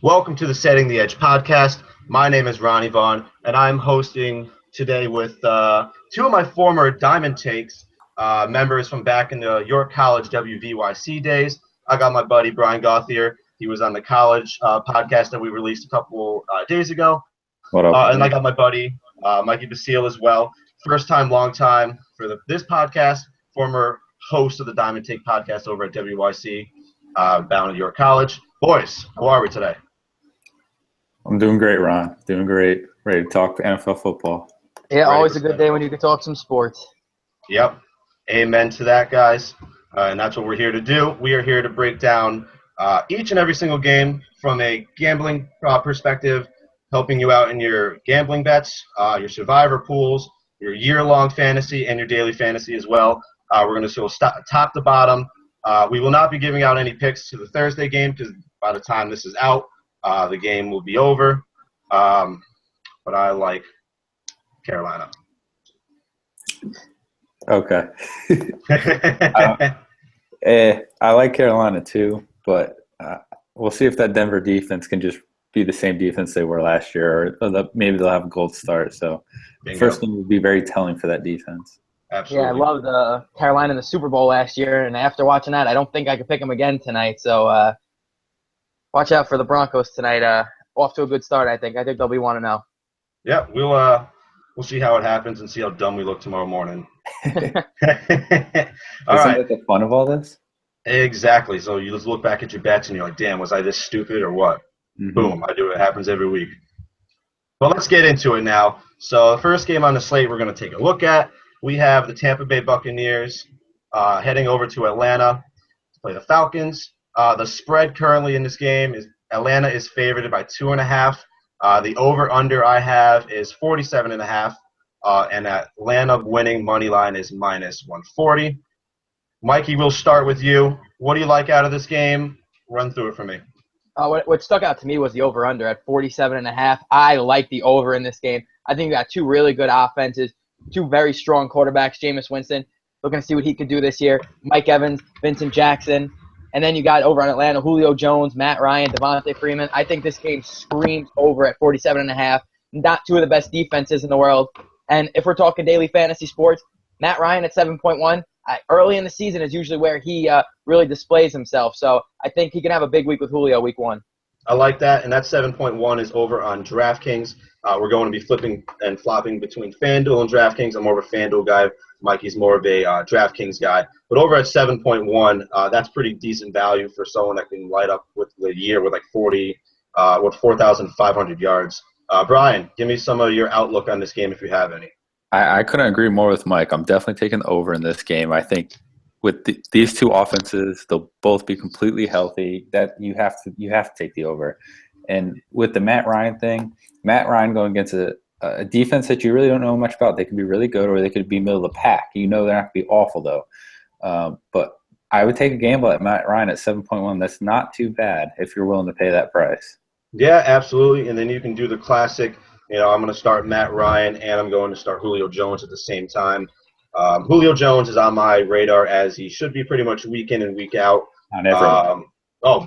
Welcome to the Setting the Edge podcast. My name is Ronnie Vaughn, and I'm hosting today with two of my former Diamond Takes members from back in the York College WVYC days. I got my buddy Brian Gauthier. He was on the college podcast that we released a couple days ago. What up? And I got my buddy Mikey Basile as well. First time, long time for this podcast. Former host of the Diamond Take podcast over at WYC down at York College. Boys, how are we today? I'm doing great, Ron. Doing great. Ready to talk NFL football. Yeah, always a good day when you can talk some sports. Yep. Amen to that, guys. And that's what we're here to do. We are here to break down each and every single game from a gambling perspective, helping you out in your gambling bets, your survivor pools, your year-long fantasy, and your daily fantasy as well. We're going to go top to bottom. We will not be giving out any picks to the Thursday game because by the time this is out, the game will be over. But I like Carolina. Okay. I like Carolina too, but we'll see if that Denver defense can just be the same defense they were last year, or maybe they'll have a gold start. So Bingo. First one will be very telling for that defense. Absolutely. Yeah, I loved Carolina in the Super Bowl last year, and after watching that, I don't think I could pick them again tonight. So watch out for the Broncos tonight. Off to a good start, I think. I think they'll be 1-0. Yeah, we'll see how it happens and see how dumb we look tomorrow morning. All Isn't right. that the fun of all this? Exactly. So you just look back at your bets and you're like, damn, was I this stupid or what? Mm-hmm. Boom. I do it. It happens every week. But let's get into it now. So the first game on the slate we're going to take a look at, we have the Tampa Bay Buccaneers heading over to Atlanta to play the Falcons. The spread currently in this game is Atlanta is favored by 2.5. The over-under I have is 47.5. And Atlanta winning money line is -140. Mikey, we'll start with you. What do you like out of this game? Run through it for me. What stuck out to me was the over-under at 47.5. I like the over in this game. I think you got two really good offenses, two very strong quarterbacks, Jameis Winston, looking to see what he could do this year, Mike Evans, Vincent Jackson, and then you got over on Atlanta, Julio Jones, Matt Ryan, Devontae Freeman. I think this game screams over at 47.5. Not two of the best defenses in the world. And if we're talking daily fantasy sports, Matt Ryan at 7.1, early in the season is usually where he really displays himself. So I think he can have a big week with Julio week 1. I like that, and that 7.1 is over on DraftKings. We're going to be flipping and flopping between FanDuel and DraftKings. I'm more of a FanDuel guy. Mikey's more of a DraftKings guy. But over at 7.1, that's pretty decent value for someone that can light up with the year with like 4,500 yards. Brian, give me some of your outlook on this game if you have any. I couldn't agree more with Mike. I'm definitely taking the over in this game. I think with these two offenses, they'll both be completely healthy. That you have to take the over. And with the Matt Ryan thing, Matt Ryan going against a defense that you really don't know much about. They could be really good or they could be middle of the pack. You know they're not going to be awful though. But I would take a gamble at Matt Ryan at 7.1. That's not too bad if you're willing to pay that price. Yeah, absolutely. And then you can do the classic, I'm going to start Matt Ryan and I'm going to start Julio Jones at the same time. Julio Jones is on my radar as he should be pretty much week in and week out. Not everyone.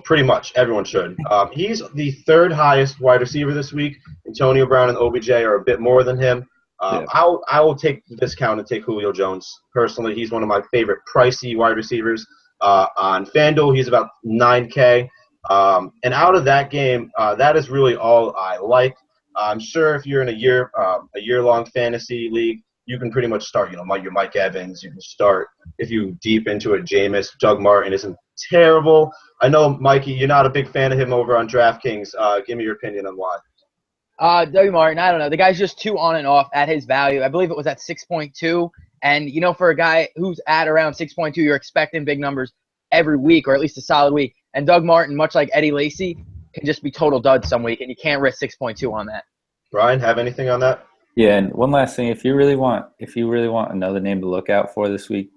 Pretty much. Everyone should. He's the third highest wide receiver this week. Antonio Brown and OBJ are a bit more than him. Yeah. I will take the discount and take Julio Jones. Personally, he's one of my favorite pricey wide receivers. On FanDuel, he's about $9K. And out of that game, that is really all I like. I'm sure if you're in a year-long fantasy league, you can pretty much start, your Mike Evans. You can start, if you deep into it, Jameis. Doug Martin isn't terrible. I know, Mikey, you're not a big fan of him over on DraftKings. Give me your opinion on why. Doug Martin, I don't know. The guy's just too on and off at his value. I believe it was at 6.2. And, for a guy who's at around 6.2, you're expecting big numbers every week or at least a solid week. And Doug Martin, much like Eddie Lacy, can just be total dud some week, and you can't risk 6.2 on that. Brian, have anything on that? Yeah, and one last thing, if you really want another name to look out for this week,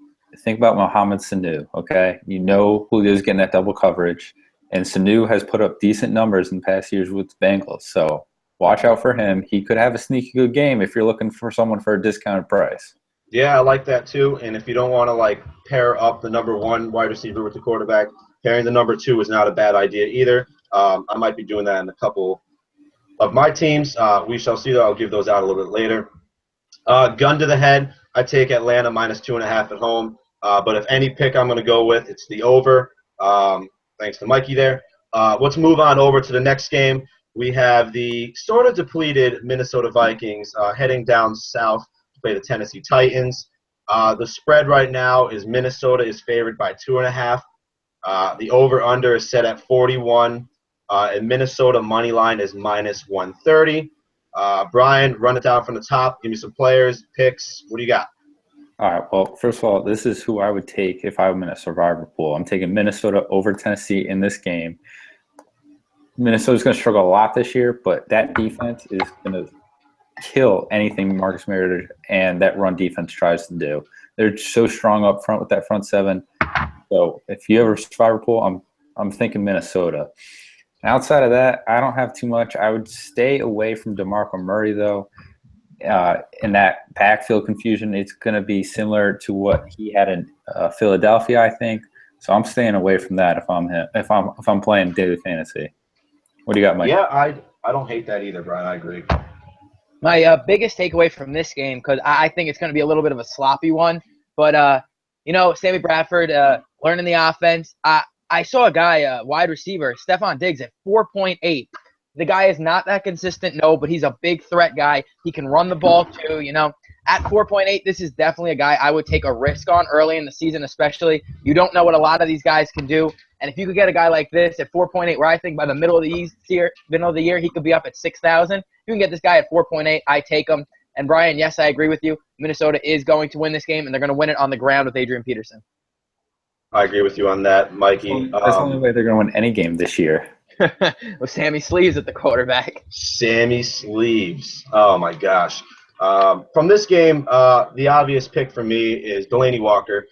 think about Mohamed Sanu, okay? Julio's getting that double coverage, and Sanu has put up decent numbers in past years with the Bengals. So watch out for him. He could have a sneaky good game if you're looking for someone for a discounted price. Yeah, I like that too. And if you don't want to pair up the number one wide receiver with the quarterback, pairing the number two is not a bad idea either. I might be doing that in a couple of my teams. We shall see, though. I'll give those out a little bit later. Gun to the head, I take Atlanta -2.5 at home. But if any pick I'm going to go with, it's the over. Thanks to Mikey there. Let's move on over to the next game. We have the sort of depleted Minnesota Vikings heading down south to play the Tennessee Titans. The spread right now is Minnesota is favored by 2.5. The over-under is set at 41. And Minnesota money line is -130. Brian, run it down from the top. Give me some players, picks. What do you got? All right. Well, first of all, this is who I would take if I'm in a survivor pool. I'm taking Minnesota over Tennessee in this game. Minnesota's going to struggle a lot this year, but that defense is going to kill anything Marcus Mariota and that run defense tries to do. They're so strong up front with that front seven. So if you ever survivor pool, I'm thinking Minnesota. Outside of that, I don't have too much. I would stay away from DeMarco Murray, though. In that backfield confusion, it's going to be similar to what he had in Philadelphia, I think. So I'm staying away from that if I'm him. If I'm playing daily fantasy. What do you got, Mike? Yeah, I don't hate that either, Brian. I agree. My biggest takeaway from this game, because I think it's going to be a little bit of a sloppy one, but Sammy Bradford learning the offense. I saw a guy, wide receiver, Stephon Diggs, at 4.8. The guy is not that consistent, no, but he's a big threat guy. He can run the ball too, At 4.8, this is definitely a guy I would take a risk on early in the season, especially. You don't know what a lot of these guys can do. And if you could get a guy like this at 4.8, where I think by the middle of the year he could be up at 6,000, you can get this guy at 4.8, I take him. And Brian, yes, I agree with you. Minnesota is going to win this game, and they're going to win it on the ground with Adrian Peterson. I agree with you on that, Mikey. That's the only way they're going to win any game this year. With Sammy Sleeves at the quarterback. Sammy Sleeves. Oh, my gosh. From this game, the obvious pick for me is Delaney Walker.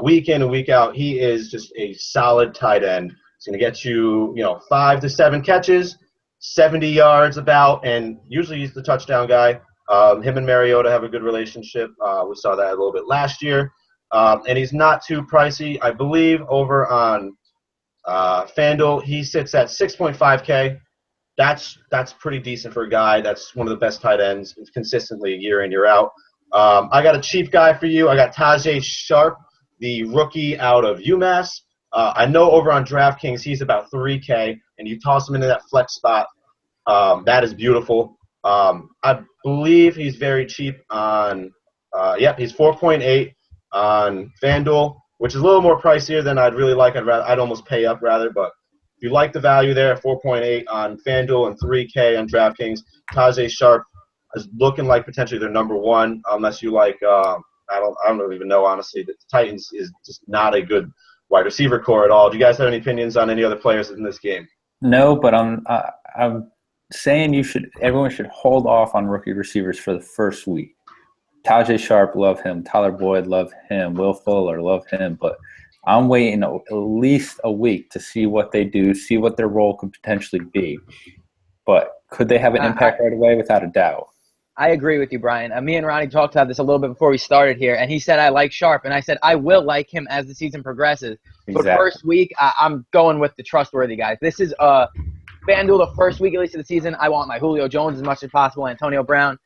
Week in and week out, he is just a solid tight end. He's going to get you, 5 to 7 catches, 70 yards about, and usually he's the touchdown guy. Him and Mariota have a good relationship. We saw that a little bit last year. And he's not too pricey. I believe over on FanDuel, he sits at 6.5K. That's pretty decent for a guy. That's one of the best tight ends consistently year in, year out. I got a cheap guy for you. I got Tajay Sharp, the rookie out of UMass. I know over on DraftKings he's about 3K, and you toss him into that flex spot. That is beautiful. I believe he's very cheap on he's 4.8 on FanDuel, which is a little more pricier than I'd really like. I'd almost pay up rather, but if you like the value there, 4.8 on FanDuel and 3K on DraftKings, Tajay Sharp is looking like potentially their number one, unless you like I don't even know, honestly. The Titans is just not a good wide receiver core at all. Do you guys have any opinions on any other players in this game? No, but I'm saying everyone should hold off on rookie receivers for the first week. Tajay Sharp, love him. Tyler Boyd, love him. Will Fuller, love him. But I'm waiting at least a week to see what they do, see what their role could potentially be. But could they have an impact right away? Without a doubt. I agree with you, Brian. Me and Ronnie talked about this a little bit before we started here, and he said I like Sharp, and I said I will like him as the season progresses. Exactly. But first week, I'm going with the trustworthy guys. This is FanDuel the first week at least of the season. I want my Julio Jones as much as possible, Antonio Brown.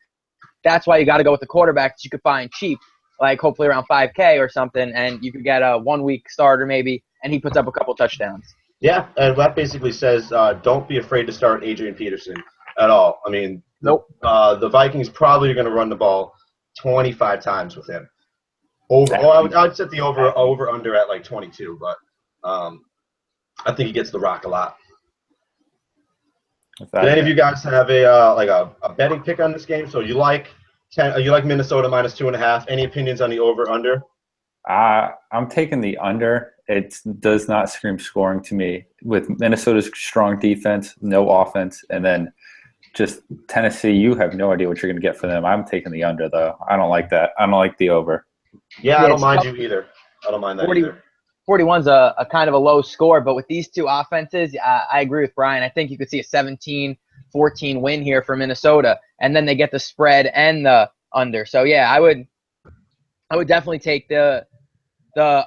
That's why you got to go with the quarterback that you could find cheap, like hopefully around 5K or something, and you could get a 1 week starter maybe, and he puts up a couple touchdowns. Yeah, and that basically says don't be afraid to start Adrian Peterson at all. I mean, nope. The Vikings probably are going to run the ball 25 times with him. I'd set the over under at like 22, but I think he gets the rock a lot. Did any of you guys have a betting pick on this game? So you like Minnesota -2.5? Any opinions on the over under? I'm taking the under. It does not scream scoring to me. With Minnesota's strong defense, no offense, and then just Tennessee, you have no idea what you're going to get for them. I'm taking the under, though. I don't like that. I don't like the over. Yeah, I don't mind you either. I don't mind that either. 41's a kind of a low score, but with these two offenses, I agree with Brian. I think you could see a 17-14 win here for Minnesota, and then they get the spread and the under. So, yeah, I would definitely take the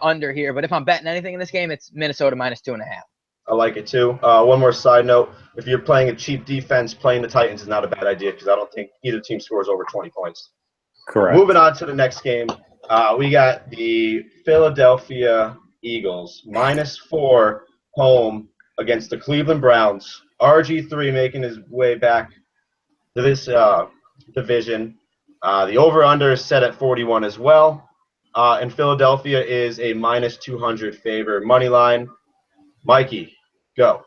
under here. But if I'm betting anything in this game, it's Minnesota -2.5. I like it too. One more side note: if you're playing a cheap defense, playing the Titans is not a bad idea because I don't think either team scores over 20 points. Correct. Moving on to the next game, we got the Philadelphia Eagles -4 home against the Cleveland Browns. RG3 making his way back to this division. The over/under is set at 41 as well, and Philadelphia is a -200 favor money line. Mikey, go.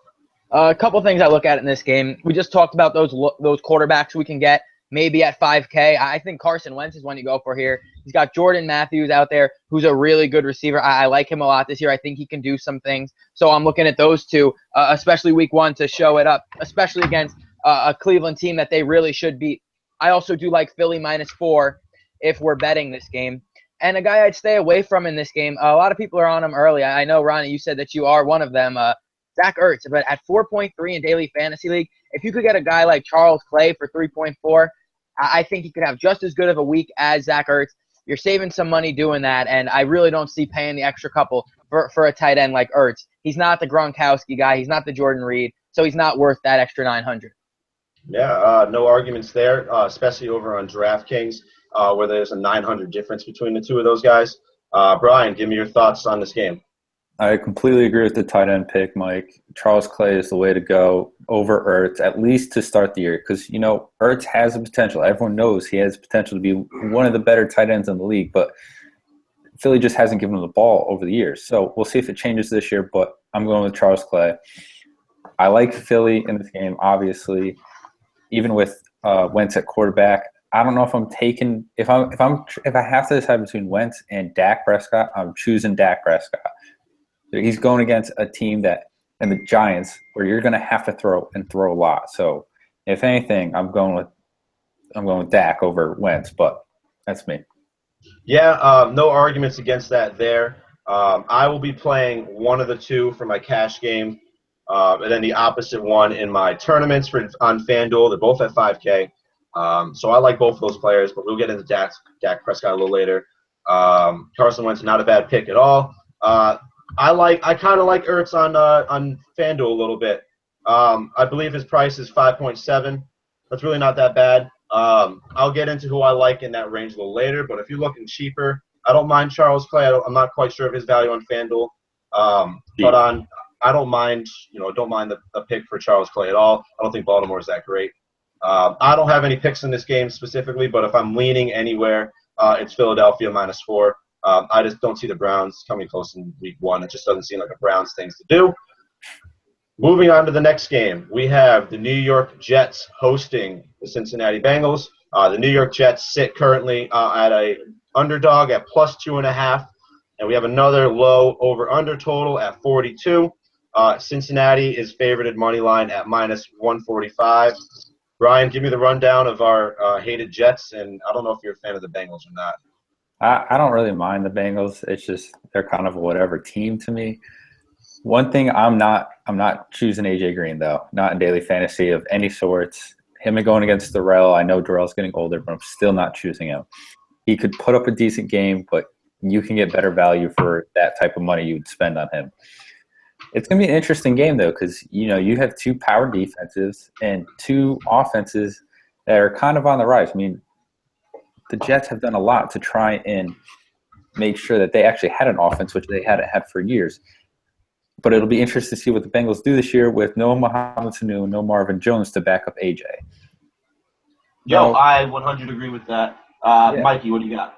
A couple things I look at in this game. We just talked about those quarterbacks we can get maybe at 5K. I think Carson Wentz is one you go for here. He's got Jordan Matthews out there, who's a really good receiver. I like him a lot this year. I think he can do some things. So I'm looking at those two, especially week 1, to show it up, especially against a Cleveland team that they really should beat. I also do like Philly -4 if we're betting this game. And a guy I'd stay away from in this game, a lot of people are on him early. I know, Ronnie, you said that you are one of them. Zach Ertz, but at 4.3 in daily fantasy league, if you could get a guy like Charles Clay for 3.4, I think he could have just as good of a week as Zach Ertz. You're saving some money doing that, and I really don't see paying the extra couple for a tight end like Ertz. He's not the Gronkowski guy. He's not the Jordan Reed, so he's not worth that extra 900. Yeah, no arguments there, especially over on DraftKings, where there's a 900 difference between the two of those guys. Brian, give me your thoughts on this game. I completely agree with the tight end pick, Mike. Charles Clay is the way to go over Ertz, at least to start the year, because, Ertz has the potential. Everyone knows he has potential to be one of the better tight ends in the league, but Philly just hasn't given him the ball over the years. So we'll see if it changes this year, but I'm going with Charles Clay. I like Philly in this game, obviously, even with Wentz at quarterback. I don't know if I'm taking if I have to decide between Wentz and Dak Prescott, I'm choosing Dak Prescott. He's going against a team and the Giants, where you're going to have to throw a lot. So, if anything, I'm going with Dak over Wentz, but that's me. Yeah, no arguments against that there. I will be playing one of the two for my cash game, and then the opposite one in my tournaments on FanDuel. They're both at 5K. So I like both of those players, but we'll get into Dak Prescott a little later. Carson Wentz, not a bad pick at all. I kind of like Ertz on FanDuel a little bit. I believe his price is 5.7. That's really not that bad. I'll get into who I like in that range a little later, but if you're looking cheaper, I don't mind Charles Clay. I'm not quite sure of his value on FanDuel. But I don't mind the pick for Charles Clay at all. I don't think Baltimore is that great. I don't have any picks in this game specifically, but if I'm leaning anywhere, it's Philadelphia -4. I just don't see the Browns coming close in week 1. It just doesn't seem like a Browns thing to do. Moving on to the next game, we have the New York Jets hosting the Cincinnati Bengals. The New York Jets sit currently at a underdog at +2.5, and we have another low over/under total at 42. Cincinnati is favored at money line at -145. Brian, give me the rundown of our hated Jets, and I don't know if you're a fan of the Bengals or not. I don't really mind the Bengals. It's just they're kind of a whatever team to me. One thing, I'm not choosing AJ Green, though, not in daily fantasy of any sorts. Him going against Darrell, I know Darrell's getting older, but I'm still not choosing him. He could put up a decent game, but you can get better value for that type of money you would spend on him. It's going to be an interesting game, though, because you have two power defenses and two offenses that are kind of on the rise. I mean, the Jets have done a lot to try and make sure that they actually had an offense, which they hadn't had for years. But it'll be interesting to see what the Bengals do this year with no Mohamed Sanu, no Marvin Jones to back up AJ. Yo, I 100 agree with that. Yeah. Mikey, what do you got?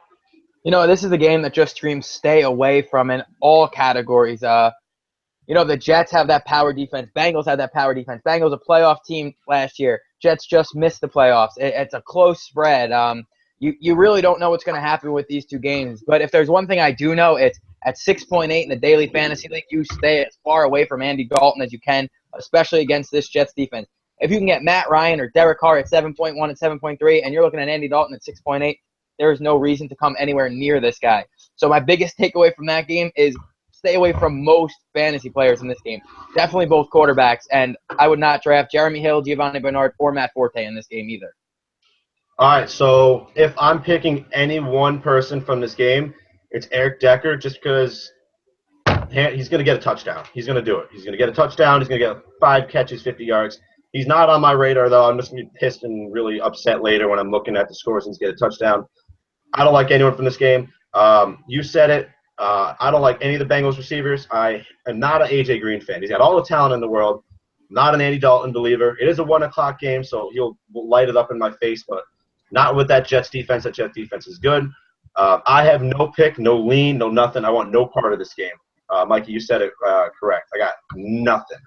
This is a game that just screams stay away from in all categories. The Jets have that power defense. Bengals have that power defense. Bengals a playoff team last year. Jets just missed the playoffs. It's a close spread. You really don't know what's going to happen with these two games. But if there's one thing I do know, it's at 6.8 in the daily fantasy league, you stay as far away from Andy Dalton as you can, especially against this Jets defense. If you can get Matt Ryan or Derek Carr at 7.1 and 7.3, and you're looking at Andy Dalton at 6.8, there is no reason to come anywhere near this guy. So my biggest takeaway from that game is stay away from most fantasy players in this game. Definitely both quarterbacks, and I would not draft Jeremy Hill, Giovanni Bernard, or Matt Forte in this game either. All right, so if I'm picking any one person from this game, it's Eric Decker, just because he's going to get a touchdown. He's going to do it. He's going to get a touchdown. He's going to get 5 catches, 50 yards. He's not on my radar, though. I'm just going to be pissed and really upset later when I'm looking at the scores and he's get a touchdown. I don't like anyone from this game. You said it. I don't like any of the Bengals receivers. I am not an A.J. Green fan. He's got all the talent in the world. Not an Andy Dalton believer. It is a 1 o'clock game, so he'll light it up in my face, but not with that Jets defense. That Jets defense is good. I have no pick, no lean, no nothing. I want no part of this game. Mikey, you said it correct. I got nothing.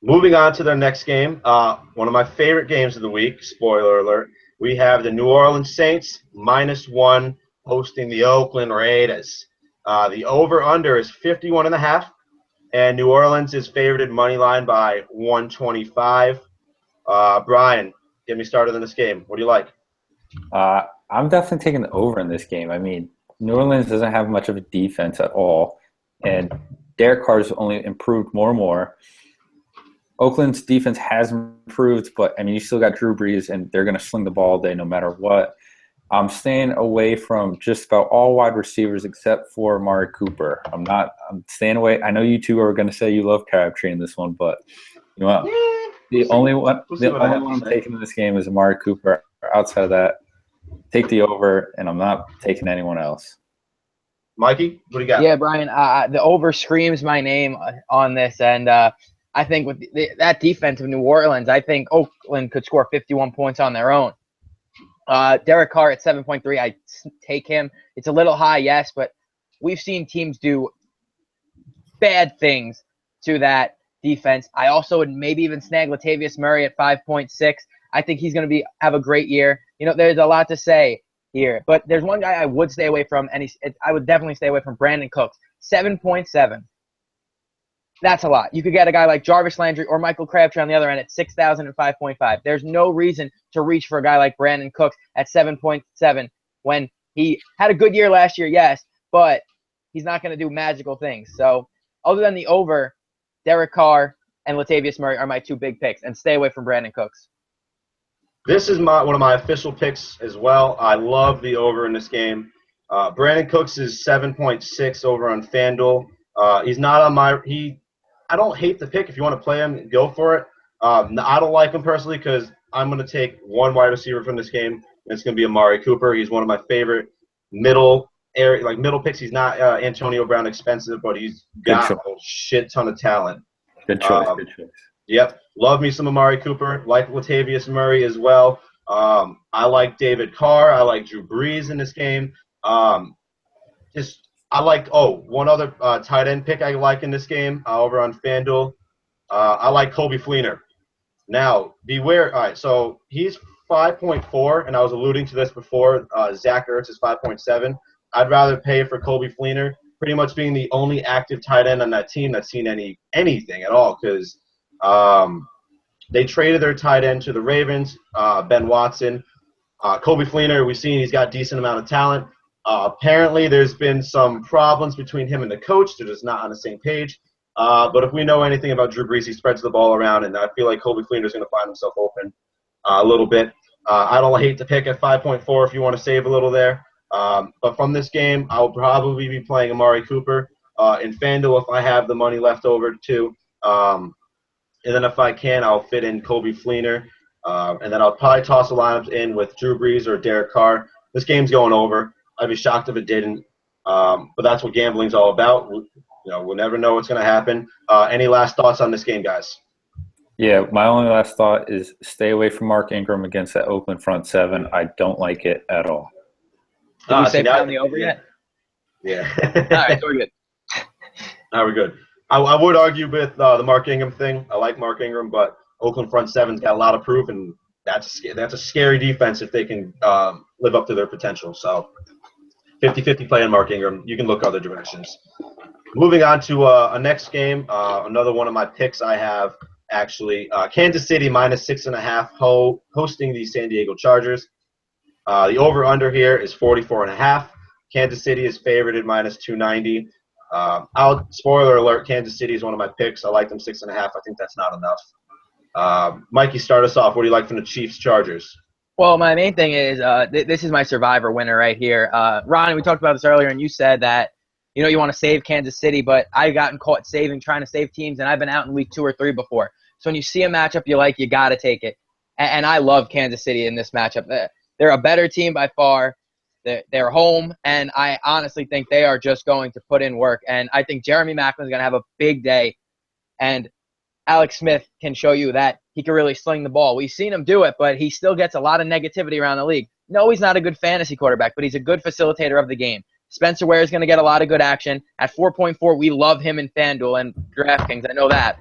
Moving on to their next game, one of my favorite games of the week, spoiler alert, we have the New Orleans Saints -1 hosting the Oakland Raiders. The over-under is 51.5, and New Orleans is favored money line by 125. Brian, get me started in this game. What do you like? I'm definitely taking the over in this game. I mean, New Orleans doesn't have much of a defense at all, and Derek Carr's only improved more and more. Oakland's defense has improved, but, I mean, you still got Drew Brees, and they're going to sling the ball all day no matter what. I'm staying away from just about all wide receivers except for Amari Cooper. I'm staying away. I know you two are going to say you love Crabtree in this one, but you know, the only one I'm taking in this game is Amari Cooper. Outside of that, take the over, and I'm not taking anyone else. Mikey, what do you got? Yeah, Brian, the over screams my name on this, and I think with that defense of New Orleans, I think Oakland could score 51 points on their own. Derek Carr at 7.3, I take him. It's a little high, yes, but we've seen teams do bad things to that defense. I also would maybe even snag Latavius Murray at 5.6. I think he's going to have a great year. You know, there's a lot to say here, but there's one guy I would stay away from, and I would definitely stay away from Brandon Cooks. 7.7. That's a lot. You could get a guy like Jarvis Landry or Michael Crabtree on the other end at 6,000 and 5.5. There's no reason to reach for a guy like Brandon Cooks at 7.7 when he had a good year last year, yes, but he's not going to do magical things. So other than the over, Derek Carr and Latavius Murray are my 2 big picks, and stay away from Brandon Cooks. This is one of my official picks as well. I love the over in this game. Brandon Cooks is 7.6 over on FanDuel. He's not on my I don't hate the pick. If you want to play him, go for it. I don't like him personally because I'm going to take one wide receiver from this game, and it's going to be Amari Cooper. He's one of my favorite middle picks. He's not Antonio Brown expensive, but he's got a shit ton of talent. Good choice. Good choice. Yep. Love me some Amari Cooper. Like Latavius Murray as well. I like David Carr. I like Drew Brees in this game. One other tight end pick I like in this game over on FanDuel. I like Colby Fleener. Now, beware. All right, so he's 5.4, and I was alluding to this before. Zach Ertz is 5.7. I'd rather pay for Colby Fleener, pretty much being the only active tight end on that team that's seen anything at all, because they traded their tight end to the Ravens, Ben Watson. Colby Fleener, we've seen he's got a decent amount of talent. Apparently, there's been some problems between him and the coach. They're just not on the same page. But if we know anything about Drew Brees, he spreads the ball around, and I feel like Colby Fleener is going to find himself open a little bit. I don't hate the pick at 5.4 if you want to save a little there. But from this game, I'll probably be playing Amari Cooper in FanDuel if I have the money left over too. And then if I can, I'll fit in Colby Fleener. And then I'll probably toss the lineups in with Drew Brees or Derek Carr. This game's going over. I'd be shocked if it didn't. But that's what gambling's all about. We'll never know what's going to happen. Any last thoughts on this game, guys? Yeah, my only last thought is stay away from Mark Ingram against that Oakland front seven. I don't like it at all. Did you say down the over yet? Yeah. All right, so we're good. Now we're good. I would argue with the Mark Ingram thing. I like Mark Ingram, but Oakland front seven's got a lot of proof, and that's a scary defense if they can live up to their potential. So 50-50 playing Mark Ingram. You can look other directions. Moving on to a next game, another one of my picks I have, actually. Kansas City -6.5 hosting the San Diego Chargers. The over-under here is 44.5. Kansas City is favored at -290. Spoiler alert, Kansas City is one of my picks. I like them 6.5. I think that's not enough. Mikey, start us off. What do you like from the Chiefs-Chargers? Well, my main thing is this is my survivor winner right here. Ronnie, we talked about this earlier, and you said that you want to save Kansas City, but I've gotten caught trying to save teams, and I've been out in week 2 or 3 before. So when you see a matchup you like, you got to take it. And I love Kansas City in this matchup. They're a better team by far. They're home, and I honestly think they are just going to put in work. And I think Jeremy Maclin's going to have a big day, and Alex Smith can show you that he can really sling the ball. We've seen him do it, but he still gets a lot of negativity around the league. No, he's not a good fantasy quarterback, but he's a good facilitator of the game. Spencer Ware is going to get a lot of good action. At 4.4, we love him in FanDuel and DraftKings. I know that.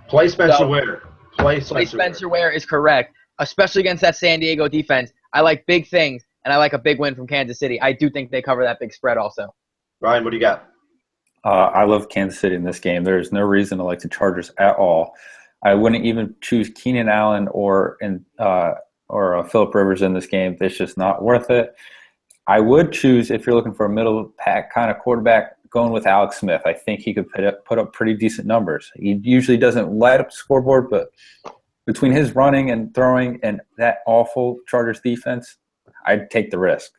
Play Spencer Ware. Play Spencer Ware is correct, especially against that San Diego defense. I like big things, and I like a big win from Kansas City. I do think they cover that big spread also. Ryan, what do you got? I love Kansas City in this game. There's no reason to like the Chargers at all. I wouldn't even choose Keenan Allen or Phillip Rivers in this game. It's just not worth it. I would choose, if you're looking for a middle pack kind of quarterback, going with Alex Smith. I think he could put up pretty decent numbers. He usually doesn't light up the scoreboard, but between his running and throwing and that awful Chargers defense, I'd take the risk.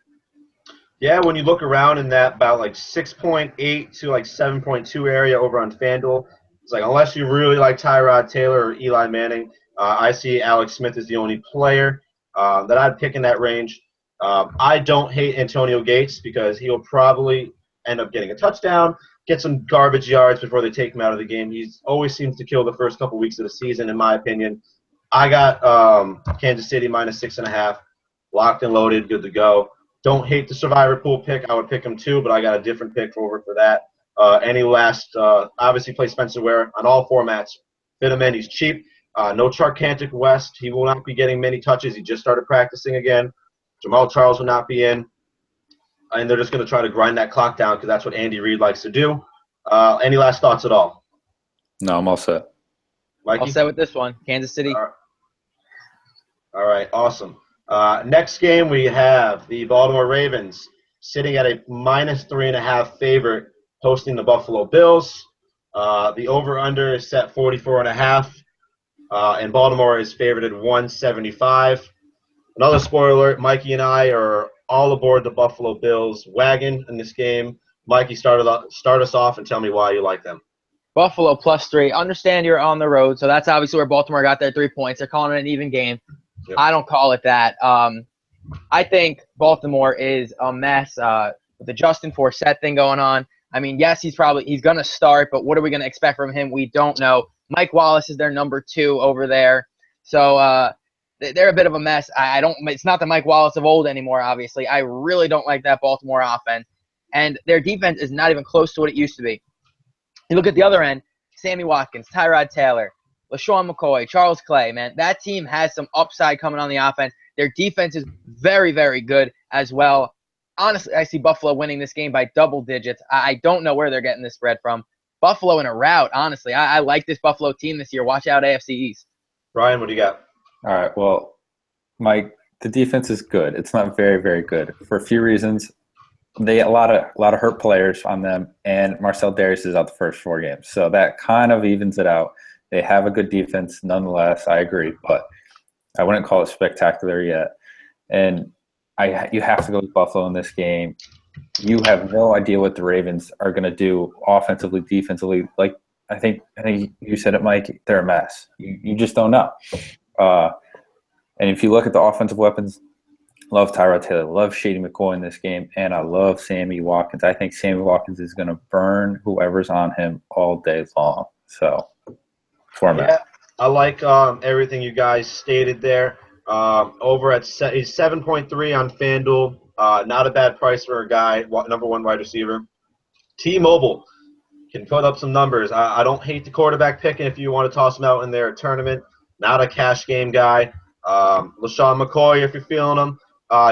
Yeah, when you look around in that about like 6.8 to like 7.2 area over on FanDuel, it's like unless you really like Tyrod Taylor or Eli Manning, I see Alex Smith as the only player that I'd pick in that range. I don't hate Antonio Gates because he'll probably end up getting a touchdown, get some garbage yards before they take him out of the game. He always seems to kill the first couple weeks of the season, in my opinion. I got Kansas City -6.5, locked and loaded, good to go. Don't hate the survivor pool pick. I would pick him too, but I got a different pick for that. Any last, obviously play Spencer Ware on all formats. Fit him in. He's cheap. No Charkantic West. He will not be getting many touches. He just started practicing again. Jamal Charles will not be in. And they're just going to try to grind that clock down because that's what Andy Reid likes to do. Any last thoughts at all? No, I'm all set. Mikey? All set with this one. Kansas City. All right, awesome. Next game, we have the Baltimore Ravens sitting at a -3.5 favorite, hosting the Buffalo Bills. The over-under is set 44.5, and Baltimore is favored at 175. Another spoiler alert, Mikey and I are all aboard the Buffalo Bills wagon in this game. Mikey, start us off and tell me why you like them. Buffalo +3. Understand you're on the road, so that's obviously where Baltimore got their 3 points. They're calling it an even game. Yep. I don't call it that. I think Baltimore is a mess with the Justin Forsett thing going on. I mean, yes, he's going to start, but what are we going to expect from him? We don't know. Mike Wallace is their number 2 over there. So they're a bit of a mess. It's not the Mike Wallace of old anymore, obviously. I really don't like that Baltimore offense. And their defense is not even close to what it used to be. You look at the other end, Sammy Watkins, Tyrod Taylor, LaShawn McCoy, Charles Clay, man. That team has some upside coming on the offense. Their defense is very, very good as well. Honestly, I see Buffalo winning this game by double digits. I don't know where they're getting this spread from. Buffalo in a rout, honestly. I like this Buffalo team this year. Watch out, AFC East. Brian, what do you got? All right, well, Mike, the defense is good. It's not very, very good for a few reasons. They a lot of hurt players on them, and Marcel Darius is out the first 4 games. So that kind of evens it out. They have a good defense nonetheless, I agree, but I wouldn't call it spectacular yet. And you have to go with Buffalo in this game. You have no idea what the Ravens are going to do offensively, defensively. Like I think you said it, Mike, they're a mess. You just don't know. And if you look at the offensive weapons, love Tyrod Taylor, love Shady McCoy in this game, and I love Sammy Watkins. I think Sammy Watkins is going to burn whoever's on him all day long. So, format. Yeah, I like everything you guys stated there. Over at he's 7.3 on FanDuel. Not a bad price for a guy, number 1 wide receiver. T-Mobile can put up some numbers. I don't hate the quarterback picking if you want to toss him out in their tournament. Not a cash game guy. LaShawn McCoy, if you're feeling him.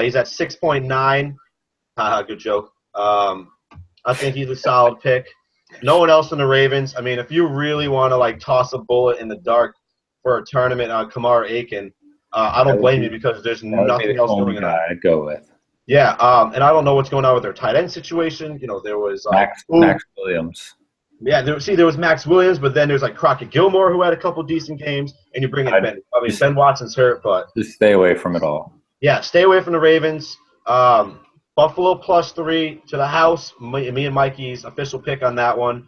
He's at 6.9. Good joke. I think he's a solid pick. No one else in the Ravens. I mean, if you really want to like toss a bullet in the dark for a tournament on Kamar Aiken, I don't blame you because there's nothing else going on. I'd go with. Yeah, and I don't know what's going on with their tight end situation. You know, there was Max Williams. Yeah, there was Max Williams, but then there's like Crockett Gilmore who had a couple decent games, and you bring in Ben Watson's hurt, but just stay away from it all. Yeah, stay away from the Ravens. Buffalo +3 to the house. Me and Mikey's official pick on that one.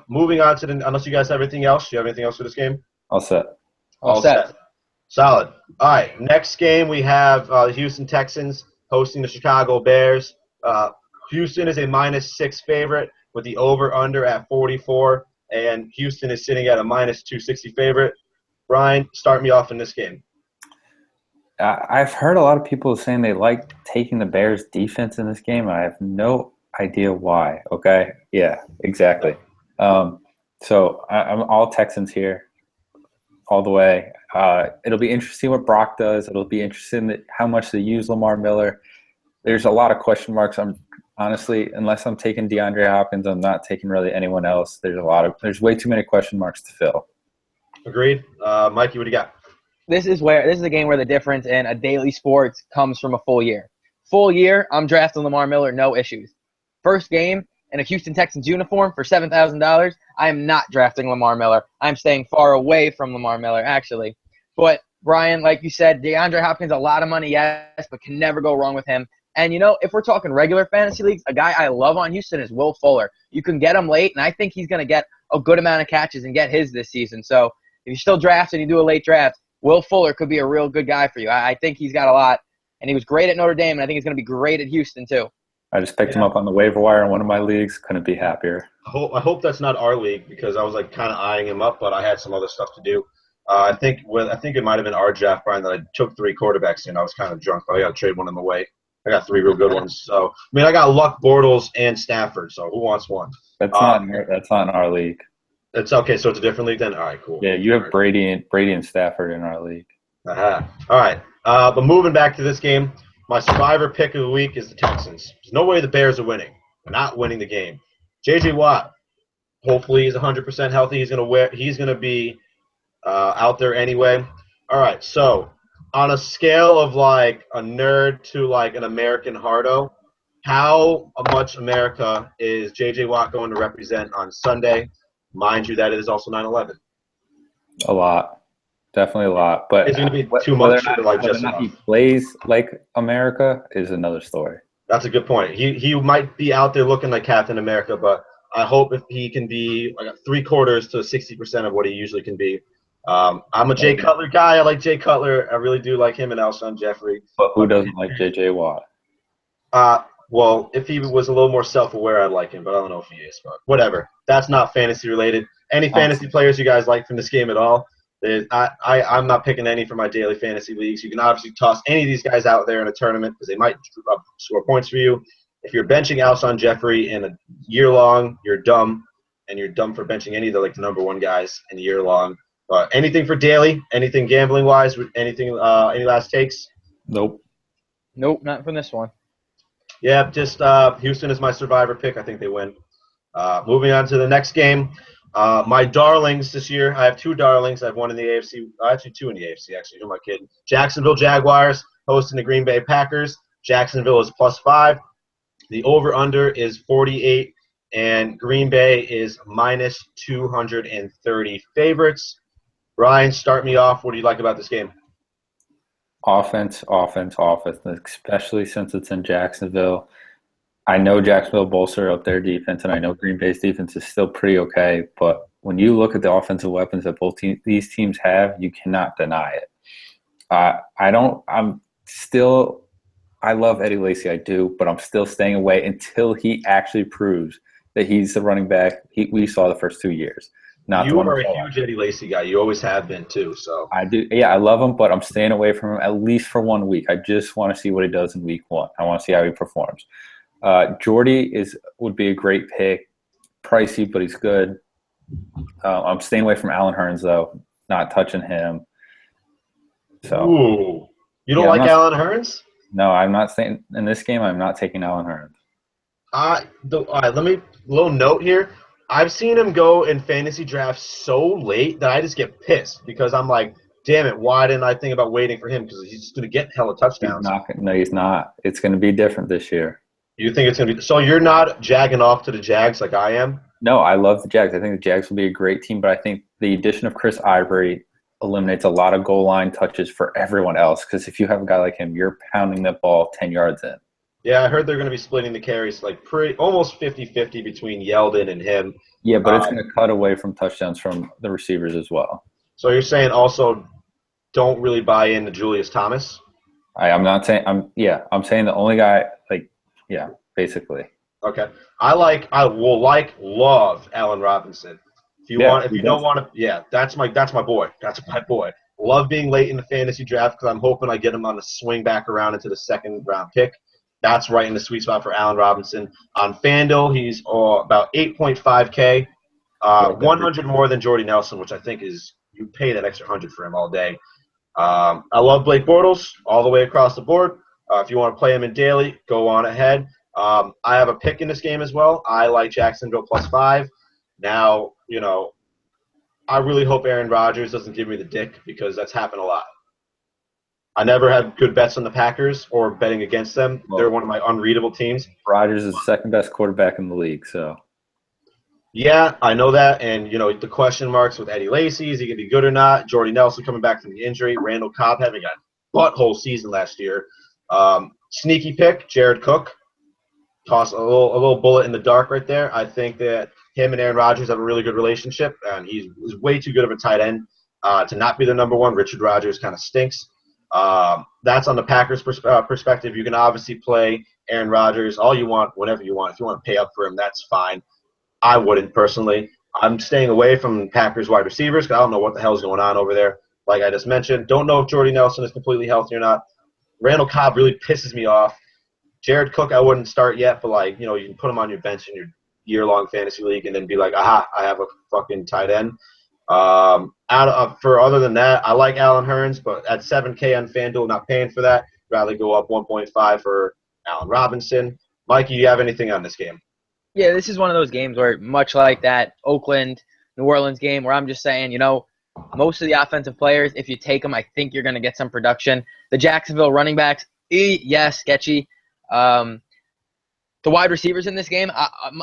Moving on to unless you guys have anything else. Do you have anything else for this game? All set. All set. Solid. All right. Next game we have the Houston Texans hosting the Chicago Bears. Houston is a -6 favorite with the over/under at 44, and Houston is sitting at a -260 favorite. Brian, start me off in this game. I've heard a lot of people saying they like taking the Bears defense in this game. I have no idea why. Okay. Yeah, exactly. So I'm all Texans here all the way. It'll be interesting what Brock does. It'll be interesting how much they use Lamar Miller. There's a lot of question marks. Honestly, unless I'm taking DeAndre Hopkins, I'm not taking really anyone else. There's way too many question marks to fill. Agreed. Mikey, what do you got? This is a game where the difference in a daily sports comes from a full year. Full year, I'm drafting Lamar Miller, no issues. First game in a Houston Texans uniform for $7,000, I am not drafting Lamar Miller. I'm staying far away from Lamar Miller, actually. But, Brian, like you said, DeAndre Hopkins, a lot of money, yes, but can never go wrong with him. And, if we're talking regular fantasy leagues, a guy I love on Houston is Will Fuller. You can get him late, and I think he's going to get a good amount of catches and get his this season. So if you still draft and you do a late draft, Will Fuller could be a real good guy for you. I think he's got a lot, and he was great at Notre Dame, and I think he's going to be great at Houston too. I just picked him up on the waiver wire in one of my leagues. Couldn't be happier. I hope that's not our league because I was kind of eyeing him up, but I had some other stuff to do. I think it might have been our draft, Brian, that I took 3 quarterbacks in. I was kind of drunk, but I got to trade one of them away. I got 3 real good ones. So I got Luck, Bortles, and Stafford. So who wants one? That's not in our league. It's okay. So it's a different league then. All right, cool. Yeah, you have Brady and Stafford in our league. All right. But moving back to this game, my survivor pick of the week is the Texans. There's no way the Bears are winning. They're not winning the game. J.J. Watt, hopefully he's 100% healthy. He's going to be out there anyway. All right. So on a scale of a nerd to an American hardo, how much America is J.J. Watt going to represent on Sunday? Mind you, that it is also 9/11. A lot. Definitely a lot. But it's going to be too much or just enough. He plays like America is another story. That's a good point. He might be out there looking like Captain America, but I hope if he can be 3/4 to 60% of what he usually can be. I'm a Jay Cutler guy. I like Jay Cutler. I really do like him and Alshon Jeffrey. But who doesn't like J.J. Watt? Well, if he was a little more self-aware, I'd like him, but I don't know if he is. But whatever. That's not fantasy related. Any fantasy players you guys like from this game at all? I'm not picking any for my daily fantasy leagues. You can obviously toss any of these guys out there in a tournament because they might score points for you. If you're benching Alshon Jeffrey in a year long, you're dumb, and you're dumb for benching any of the number 1 guys in a year long. Anything for daily? Anything gambling wise? Anything? Any last takes? Nope, not from this one. Yeah, just Houston is my survivor pick. I think they win. Moving on to the next game. My darlings this year, I have 2 darlings. I have one in the AFC, actually 2 in the AFC, actually. Who am I kidding? Jacksonville Jaguars hosting the Green Bay Packers. Jacksonville is +5. The over-under is 48, and Green Bay is -230 favorites. Brian, start me off. What do you like about this game? Offense, especially since it's in Jacksonville. I know Jacksonville bolster up their defense, and I know Green Bay's defense is still pretty okay. But when you look at the offensive weapons that these teams have, you cannot deny it. I love Eddie Lacy, I do, but I'm still staying away until he actually proves that he's the running back we saw the first 2 years. You are a huge Eddie Lacy guy. You always have been too. So I do. Yeah, I love him, but I'm staying away from him at least for 1 week. I just want to see what he does in week 1. I want to see how he performs. Jordy would be a great pick. Pricey, but he's good. I'm staying away from Allen Hurns, though. Not touching him. So. Ooh. You don't like Allen Hurns? No, I'm not saying in this game. I'm not taking Allen Hurns. All right, little note here. I've seen him go in fantasy drafts so late that I just get pissed because I'm like, damn it, why didn't I think about waiting for him? Because he's just going to get hella touchdowns. He's not. It's going to be different this year. You think it's going to be – so you're not jagging off to the Jags like I am? No, I love the Jags. I think the Jags will be a great team, but I think the addition of Chris Ivory eliminates a lot of goal line touches for everyone else because if you have a guy like him, you're pounding the ball 10 yards in. Yeah, I heard they're going to be splitting the carries like almost 50-50 between Yeldon and him. Yeah, but it's going to cut away from touchdowns from the receivers as well. So you're saying also don't really buy into Julius Thomas? I'm not saying I'm saying the only guy basically. Okay. I love Allen Robinson. If you don't want to, that's my boy. That's my boy. Love being late in the fantasy draft because I'm hoping I get him on the swing back around into the second round pick. That's right in the sweet spot for Allen Robinson. On FanDuel, he's about 8.5K, 100 more than Jordy Nelson, which I think is you pay that extra 100 for him all day. I love Blake Bortles all the way across the board. If you want to play him in daily, go on ahead. I have a pick in this game as well. I like Jacksonville +5. Now, I really hope Aaron Rodgers doesn't give me the dick because that's happened a lot. I never had good bets on the Packers or betting against them. They're one of my unreadable teams. Rodgers is the second best quarterback in the league, so. Yeah, I know that. And, the question marks with Eddie Lacy, is he going to be good or not? Jordy Nelson coming back from the injury. Randall Cobb having a butthole season last year. Sneaky pick, Jared Cook. Toss a little bullet in the dark right there. I think that him and Aaron Rodgers have a really good relationship, and he's way too good of a tight end to not be the number one. Richard Rodgers kind of stinks. That's on the Packers' perspective. You can obviously play Aaron Rodgers all you want, whenever you want. If you want to pay up for him, that's fine. I wouldn't personally. I'm staying away from Packers wide receivers because I don't know what the hell's going on over there. Like I just mentioned, don't know if Jordy Nelson is completely healthy or not. Randall Cobb really pisses me off. Jared Cook, I wouldn't start yet, but you can put him on your bench in your year-long fantasy league and then be like, aha, I have a fucking tight end. For other than that, I like Allen Hurns, but at 7K on FanDuel, not paying for that. Rather go up 1.5 for Allen Robinson. Mikey, do you have anything on this game? Yeah, this is one of those games where, much like that Oakland, New Orleans game, where I'm just saying, most of the offensive players, if you take them, I think you're going to get some production. The Jacksonville running backs, sketchy. The wide receivers in this game,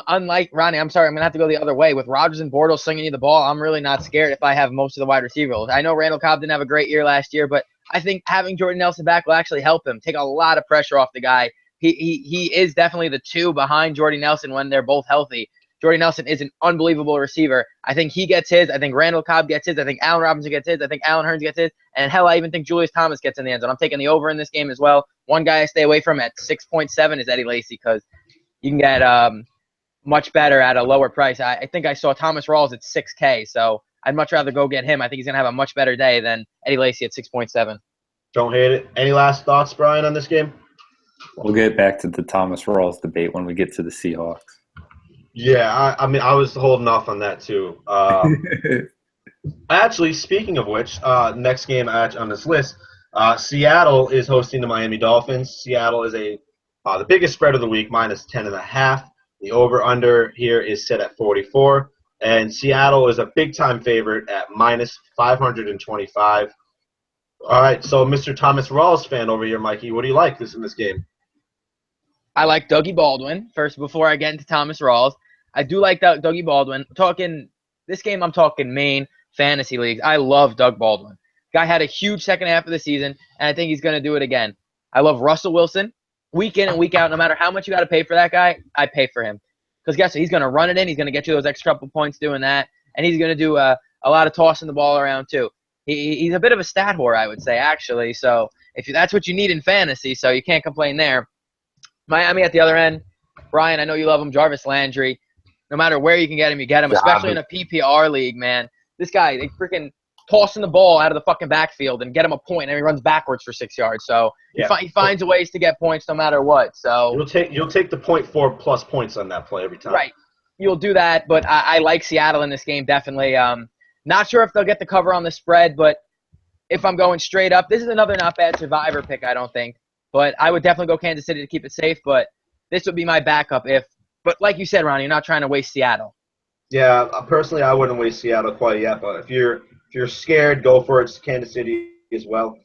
unlike Ronnie, I'm sorry, I'm going to have to go the other way. With Rodgers and Bortles slinging you the ball, I'm really not scared if I have most of the wide receivers. I know Randall Cobb didn't have a great year last year, but I think having Jordan Nelson back will actually help him, take a lot of pressure off the guy. He is definitely the two behind Jordy Nelson when they're both healthy. Jordy Nelson is an unbelievable receiver. I think he gets his. I think Randall Cobb gets his. I think Allen Robinson gets his. I think Allen Hurns gets his. And hell, I even think Julius Thomas gets in the end zone. I'm taking the over in this game as well. One guy I stay away from at 6.7 is Eddie Lacy because you can get much better at a lower price. I think I saw Thomas Rawls at 6K, so I'd much rather go get him. I think he's going to have a much better day than Eddie Lacy at 6.7. Don't hate it. Any last thoughts, Brian, on this game? We'll get back to the Thomas Rawls debate when we get to the Seahawks. Yeah, I was holding off on that too. Actually, speaking of which, next game on this list, Seattle is hosting the Miami Dolphins. Seattle is the biggest spread of the week, -10.5. The over/under here is set at 44, and Seattle is a big-time favorite at -525. All right, so Mr. Thomas Rawls fan over here, Mikey, what do you like in this game? I like Dougie Baldwin first before I get into Thomas Rawls. I do like Dougie Baldwin. This game, I'm talking main fantasy leagues. I love Doug Baldwin. Guy had a huge second half of the season, and I think he's going to do it again. I love Russell Wilson. Week in and week out, no matter how much you got to pay for that guy, I pay for him. Because guess what? He's going to run it in. He's going to get you those extra couple points doing that, and he's going to do a lot of tossing the ball around too. He's a bit of a stat whore, I would say, actually. So that's what you need in fantasy, so you can't complain there. Miami at the other end. Brian, I know you love him. Jarvis Landry. No matter where you can get him, you get him, especially in a PPR league, man. This guy, they freaking tossing the ball out of the fucking backfield and get him a point, and he runs backwards for 6 yards. So he finds ways to get points no matter what. So you'll take the 0.4+ points on that play every time. Right. You'll do that, but I like Seattle in this game, definitely. Not sure if they'll get the cover on the spread, but if I'm going straight up, this is another not bad survivor pick, I don't think. But I would definitely go Kansas City to keep it safe, but this would be my backup if – but like you said, Ronnie, you're not trying to waste Seattle. Yeah, personally, I wouldn't waste Seattle quite yet, but if you're scared, go for it. It's Kansas City as well.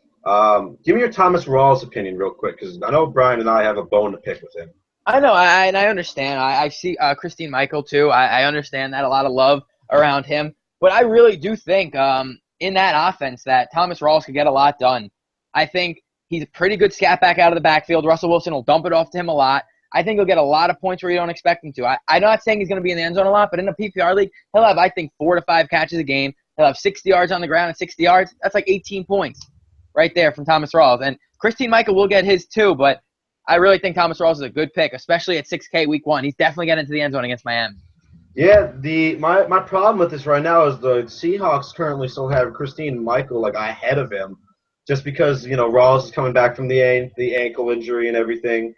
Give me your Thomas Rawls opinion real quick, because I know Brian and I have a bone to pick with him. I know, and I understand. I see Christine Michael, too. I understand that, a lot of love around him. But I really do think in that offense that Thomas Rawls could get a lot done. I think He's a pretty good scat back out of the backfield. Russell Wilson will dump it off to him a lot. I think he'll get a lot of points where you don't expect him to. I'm not saying he's going to be in the end zone a lot, but in a PPR league, he'll have, I think, 4 to 5 catches a game. He'll have 60 yards on the ground and 60 yards. That's like 18 points right there from Thomas Rawls. And Christine Michael will get his too, but I really think Thomas Rawls is a good pick, especially at 6K week 1. He's definitely getting into the end zone against Miami. Yeah, my problem with this right now is the Seahawks currently still have Christine Michael like ahead of him, just because Rawls is coming back from the ankle injury and everything.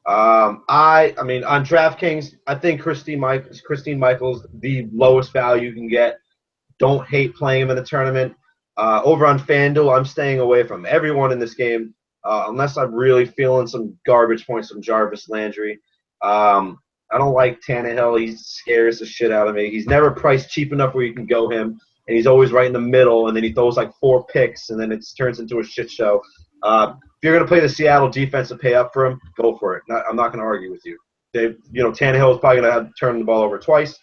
I mean on DraftKings, I think Christine Michael's the lowest value you can get. Don't hate playing him in the tournament. Over on FanDuel, I'm staying away from everyone in this game unless I'm really feeling some garbage points from Jarvis Landry. I don't like Tannehill. He scares the shit out of me. He's never priced cheap enough where you can go him, and he's always right in the middle, and then he throws like 4 picks, and then it turns into a shit show. If you're going to play the Seattle defense and pay up for him, go for it. I'm not going to argue with you. Tannehill is probably going to have to turn the ball over twice.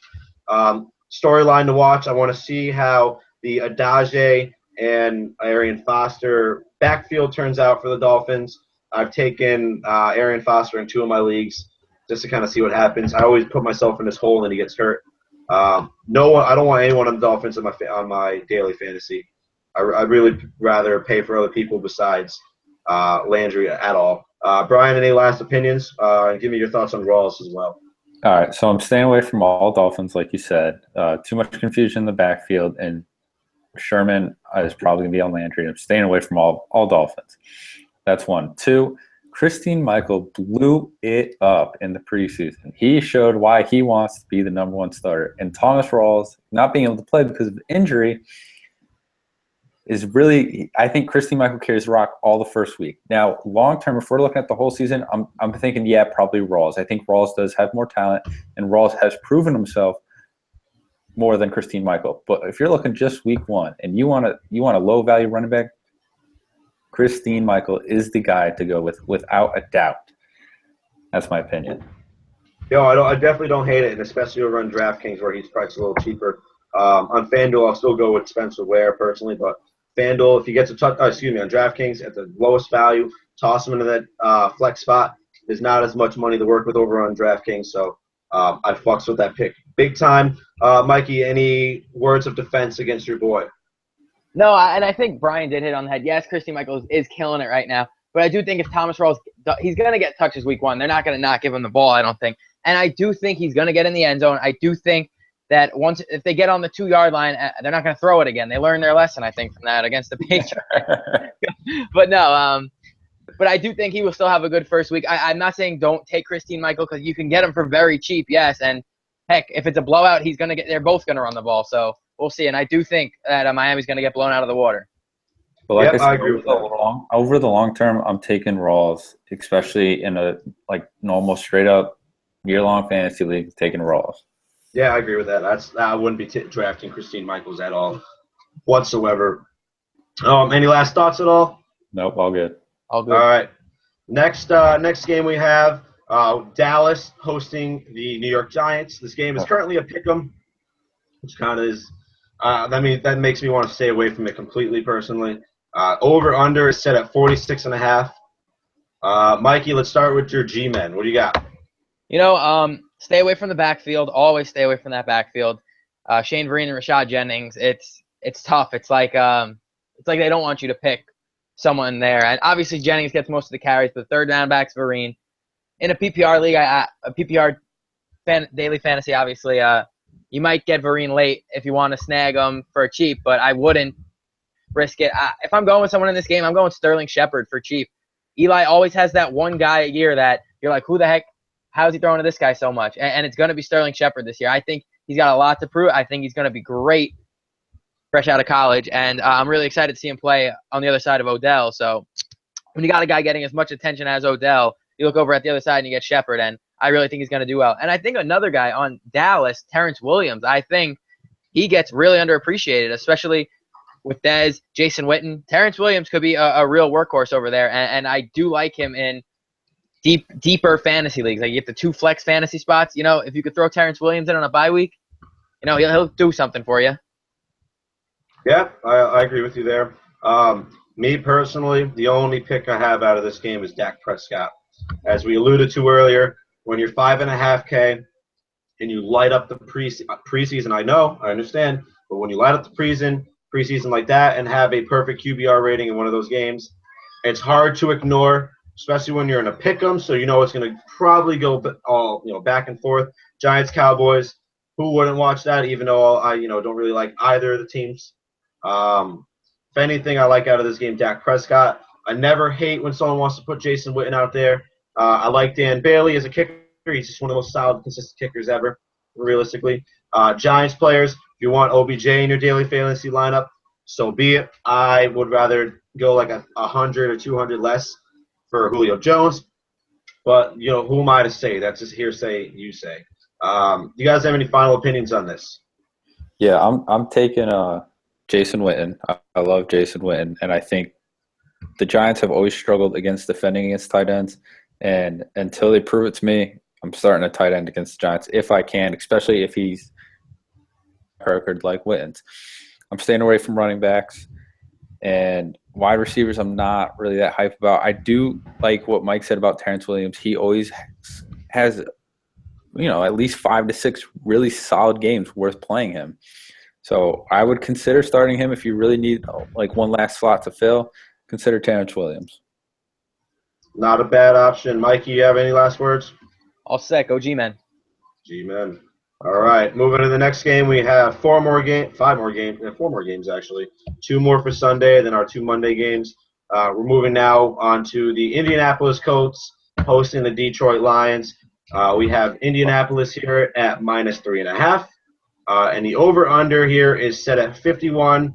Storyline to watch, I want to see how the Adage and Arian Foster backfield turns out for the Dolphins. I've taken Arian Foster in 2 of my leagues just to kind of see what happens. I always put myself in this hole and he gets hurt. I don't want anyone on the Dolphins on my daily fantasy. I'd really rather pay for other people besides Landry at all. Brian, any last opinions? Give me your thoughts on Rawls as well. All right, so I'm staying away from all Dolphins, like you said. Too much confusion in the backfield, and Sherman is probably going to be on Landry. I'm staying away from all Dolphins. That's 1. 2, Christine Michael blew it up in the preseason. He showed why he wants to be the number 1 starter. And Thomas Rawls not being able to play because of injury is really – I think Christine Michael carries the rock all the first week. Now, long-term, if we're looking at the whole season, I'm thinking, yeah, probably Rawls. I think Rawls does have more talent, and Rawls has proven himself more than Christine Michael. But if you're looking just week 1 and you want a low-value running back, Christine Michael is the guy to go with without a doubt. That's my opinion. I definitely don't hate it, and especially over on DraftKings where he's priced a little cheaper. On FanDuel, I'll still go with Spencer Ware personally, but FanDuel, if he gets on DraftKings at the lowest value, toss him into that flex spot. There's not as much money to work with over on DraftKings, so I fucks with that pick big time. Mikey, any words of defense against your boy? No, and I think Brian did hit on the head. Yes, Christine Michaels is killing it right now, but I do think if Thomas Rawls, he's going to get touches week 1. They're not going to not give him the ball, I don't think. And I do think he's going to get in the end zone. I do think that if they get on the 2-yard line, they're not going to throw it again. They learned their lesson, I think, from that against the Patriots. But no, but I do think he will still have a good first week. I'm not saying don't take Christine Michael because you can get him for very cheap, yes. And heck, if it's a blowout, they're both going to run the ball. So we'll see. And I do think that Miami's going to get blown out of the water. But like I agree with that. Over the long term, I'm taking Rawls, especially in a normal straight up year-long fantasy league, taking Rawls. Yeah, I agree with that. I wouldn't be drafting Christine Michaels at all whatsoever. Any last thoughts at all? Nope, all good. All good. All right. Next game we have Dallas hosting the New York Giants. This game is currently a pick'em, which kind of is. That makes me want to stay away from it completely personally. Over/under is set at 46.5. Mikey, let's start with your G-men. What do you got? Stay away from the backfield. Always stay away from that backfield. Shane Vereen and Rashad Jennings. It's tough. It's like they don't want you to pick someone there. And obviously Jennings gets most of the carries, but the third down back's Vereen. In a PPR league, a PPR daily fantasy, obviously, you might get Vereen late if you want to snag him for cheap, but I wouldn't risk it. If I'm going with someone in this game, I'm going Sterling Shepard for cheap. Eli always has that one guy a year that you're like, who the heck? How is he throwing to this guy so much? And it's going to be Sterling Shepard this year. I think he's got a lot to prove. I think he's going to be great fresh out of college, and I'm really excited to see him play on the other side of Odell. So when you got a guy getting as much attention as Odell, you look over at the other side and you get Shepard, and I really think he's going to do well. And I think another guy on Dallas, Terrence Williams, I think he gets really underappreciated, especially with Dez, Jason Witten. Terrence Williams could be a real workhorse over there, and I do like him in deeper fantasy leagues. Like you get the 2 flex fantasy spots. If you could throw Terrence Williams in on a bye week, he'll do something for you. Yeah, I agree with you there. Me personally, the only pick I have out of this game is Dak Prescott. As we alluded to earlier, when you're 5.5K and you light up the preseason, I understand, but when you light up the preseason like that and have a perfect QBR rating in one of those games, it's hard to ignore, especially when you're in a pick'em. So you know it's going to probably go all back and forth. Giants, Cowboys. Who wouldn't watch that? Even though I don't really like either of the teams. If anything, I like out of this game Dak Prescott. I never hate when someone wants to put Jason Witten out there. I like Dan Bailey as a kicker. He's just one of the most solid, consistent kickers ever, realistically. Giants players, if you want OBJ in your daily fantasy lineup, so be it. I would rather go like 100 or 200 less for Julio Jones. But, who am I to say? That's just hearsay, you say. Do you guys have any final opinions on this? Yeah, I'm taking Jason Witten. I love Jason Witten, and I think the Giants have always struggled against defending against tight ends. And until they prove it to me, I'm starting a tight end against the Giants if I can, especially if he's record like Witten's. I'm staying away from running backs and wide receivers. I'm not really that hype about. I do like what Mike said about Terrence Williams. He always has, at least 5 to 6 really solid games worth playing him. So I would consider starting him if you really need like one last slot to fill. Consider Terrence Williams. Not a bad option. Mikey, you have any last words? All set. Go G-Men. G-Men. All right. Moving to the next game, we have 4 more games actually. 2 more for Sunday, then our 2 Monday games. We're moving now on to the Indianapolis Colts hosting the Detroit Lions. We have Indianapolis here at -3.5. And the over-under here is set at 51.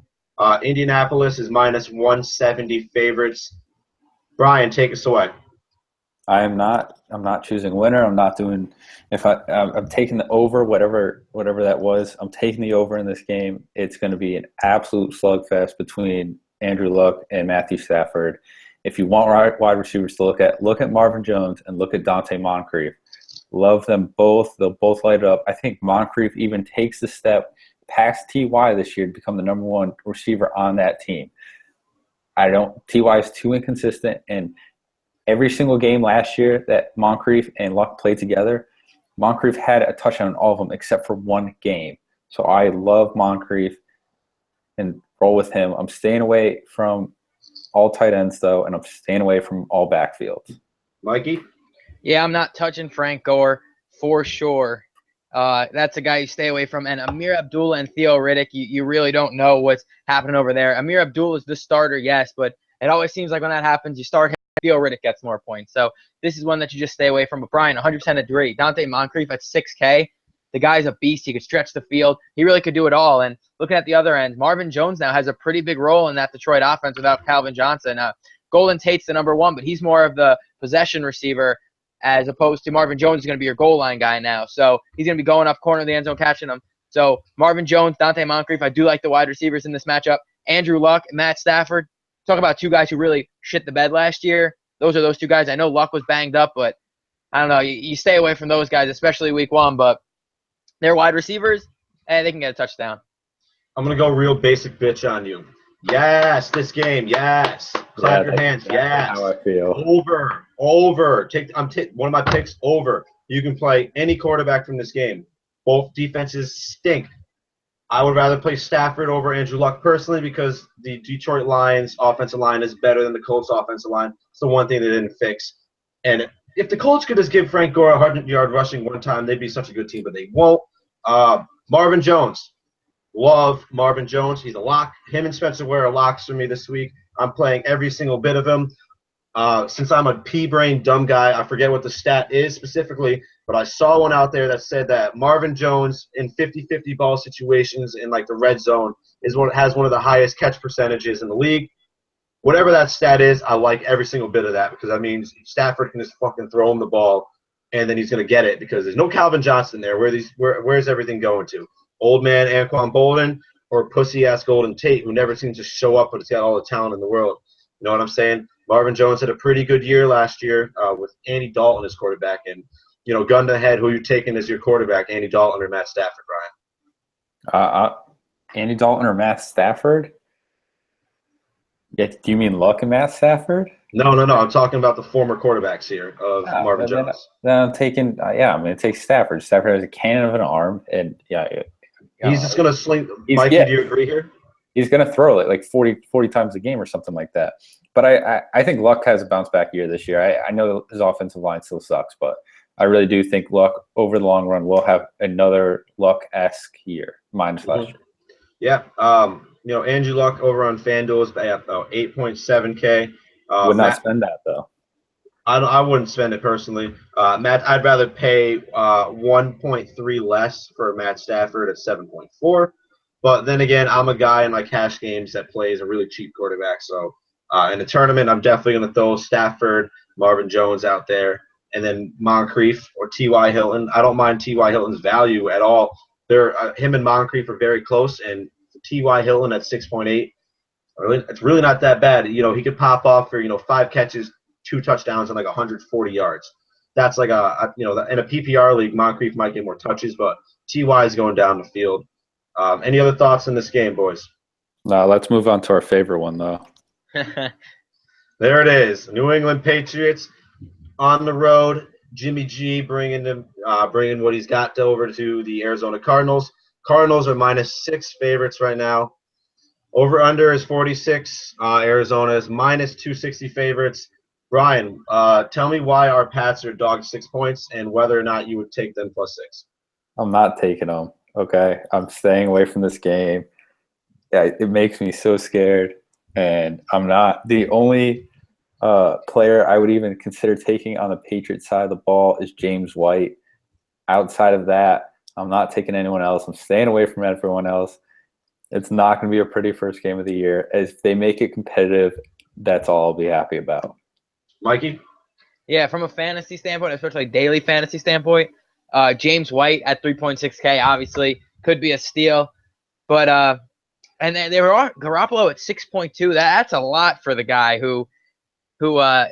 Indianapolis is -170 favorites. Brian, take us away. I'm not choosing winner. I'm not doing. I'm taking the over, whatever that was. I'm taking the over in this game. It's going to be an absolute slugfest between Andrew Luck and Matthew Stafford. If you want wide receivers to look at Marvin Jones and look at Dante Moncrief. Love them both. They'll both light it up. I think Moncrief even takes the step past T.Y. this year to become the number 1 receiver on that team. T.Y. is too inconsistent, and every single game last year that Moncrief and Luck played together, Moncrief had a touchdown in all of them except for one game. So I love Moncrief and roll with him. I'm staying away from all tight ends, though, and I'm staying away from all backfields. Mikey? Yeah, I'm not touching Frank Gore for sure. That's a guy you stay away from. And Amir Abdullah and Theo Riddick, you really don't know what's happening over there. Amir Abdullah is the starter, yes, but it always seems like when that happens, you start him, Theo Riddick gets more points. So this is one that you just stay away from. But Brian, 100% agree. Dante Moncrief at 6K, the guy's a beast. He could stretch the field. He really could do it all. And looking at the other end, Marvin Jones now has a pretty big role in that Detroit offense without Calvin Johnson. Golden Tate's the number 1, but he's more of the possession receiver, as opposed to Marvin Jones is going to be your goal line guy now. So he's going to be going up corner of the end zone, catching them. So Marvin Jones, Dante Moncrief, I do like the wide receivers in this matchup. Andrew Luck, Matt Stafford. Talk about 2 guys who really shit the bed last year. Those are those 2 guys. I know Luck was banged up, but I don't know. You stay away from those guys, especially week 1. But they're wide receivers, and they can get a touchdown. I'm going to go real basic bitch on you. Yes, this game. Yes. Clap your hands. Yes. How I feel. Over. One of my picks over. You can play any quarterback from this game. Both defenses stink. I would rather play Stafford over Andrew Luck personally because the Detroit Lions offensive line is better than the Colts offensive line. It's the one thing they didn't fix. And if the Colts could just give Frank Gore a 100-yard rushing one time, they'd be such a good team, but they won't. Marvin Jones. Love Marvin Jones. He's a lock. Him and Spencer Ware are locks for me this week. I'm playing every single bit of him. Since I'm a pea-brain dumb guy, I forget what the stat is specifically, but I saw one out there that said that Marvin Jones in 50-50 ball situations in like the red zone has one of the highest catch percentages in the league. Whatever that stat is, I like every single bit of that because that means Stafford can just fucking throw him the ball and then he's going to get it because there's no Calvin Johnson there. Where's everything going to? Old man Anquan Bolden or pussy-ass Golden Tate who never seems to show up but it's got all the talent in the world. You know what I'm saying? Marvin Jones had a pretty good year last year with Andy Dalton as quarterback. And, gun to the head, who you taking as your quarterback, Andy Dalton or Matt Stafford, Brian? Andy Dalton or Matt Stafford? Yeah, do you mean Luck and Matt Stafford? No, no, no. I'm talking about the former quarterbacks here of Oh, Marvin Jones. then I'm taking. I'm going to take Stafford. Stafford has a cannon of an arm, and He's just going to sling. he's Mikey, yeah, do you agree here? he's going to throw it like 40 times a game or something like that. But I think Luck has a bounce back year this year. I know his offensive line still sucks, but I really do think Luck over the long run will have another Luck-esque year, minus last year. Yeah. Andrew Luck over on FanDuel is at about 8.7K. Would not Matt, spend that though. I wouldn't spend it personally. Matt, I'd rather pay 1.3 less for Matt Stafford at 7.4. But then again, I'm a guy in my cash games that plays a really cheap quarterback. So in the tournament, I'm definitely going to throw Stafford, Marvin Jones out there, and then Moncrief or T.Y. Hilton. I don't mind T.Y. Hilton's value at all. Him and Moncrief are very close, and T.Y. Hilton at 6.8, it's really not that bad. He could pop off for 5 catches, 2 touchdowns, and like 140 yards. That's like in a PPR league, Moncrief might get more touches, but T.Y. is going down the field. Any other thoughts in this game, boys? No, let's move on to our favorite one though. There it is. New England Patriots on the road. Jimmy G bringing what he's got over to the Arizona Cardinals. Cardinals are -6 favorites right now. Over under is 46. Arizona is -260 favorites. Brian, tell me why our Pats are dogged 6 points and whether or not you would take them +6. I'm not taking them. Okay, I'm staying away from this game. Yeah, it makes me so scared, and I'm not. The only player I would even consider taking on the Patriots side of the ball is James White. Outside of that, I'm not taking anyone else. I'm staying away from everyone else. It's not going to be a pretty first game of the year. If they make it competitive, that's all I'll be happy about. Mikey? Yeah, from a fantasy standpoint, especially daily fantasy standpoint, James White at 3.6K obviously could be a steal. But and then there are Garoppolo at 6.2. That's a lot for the guy who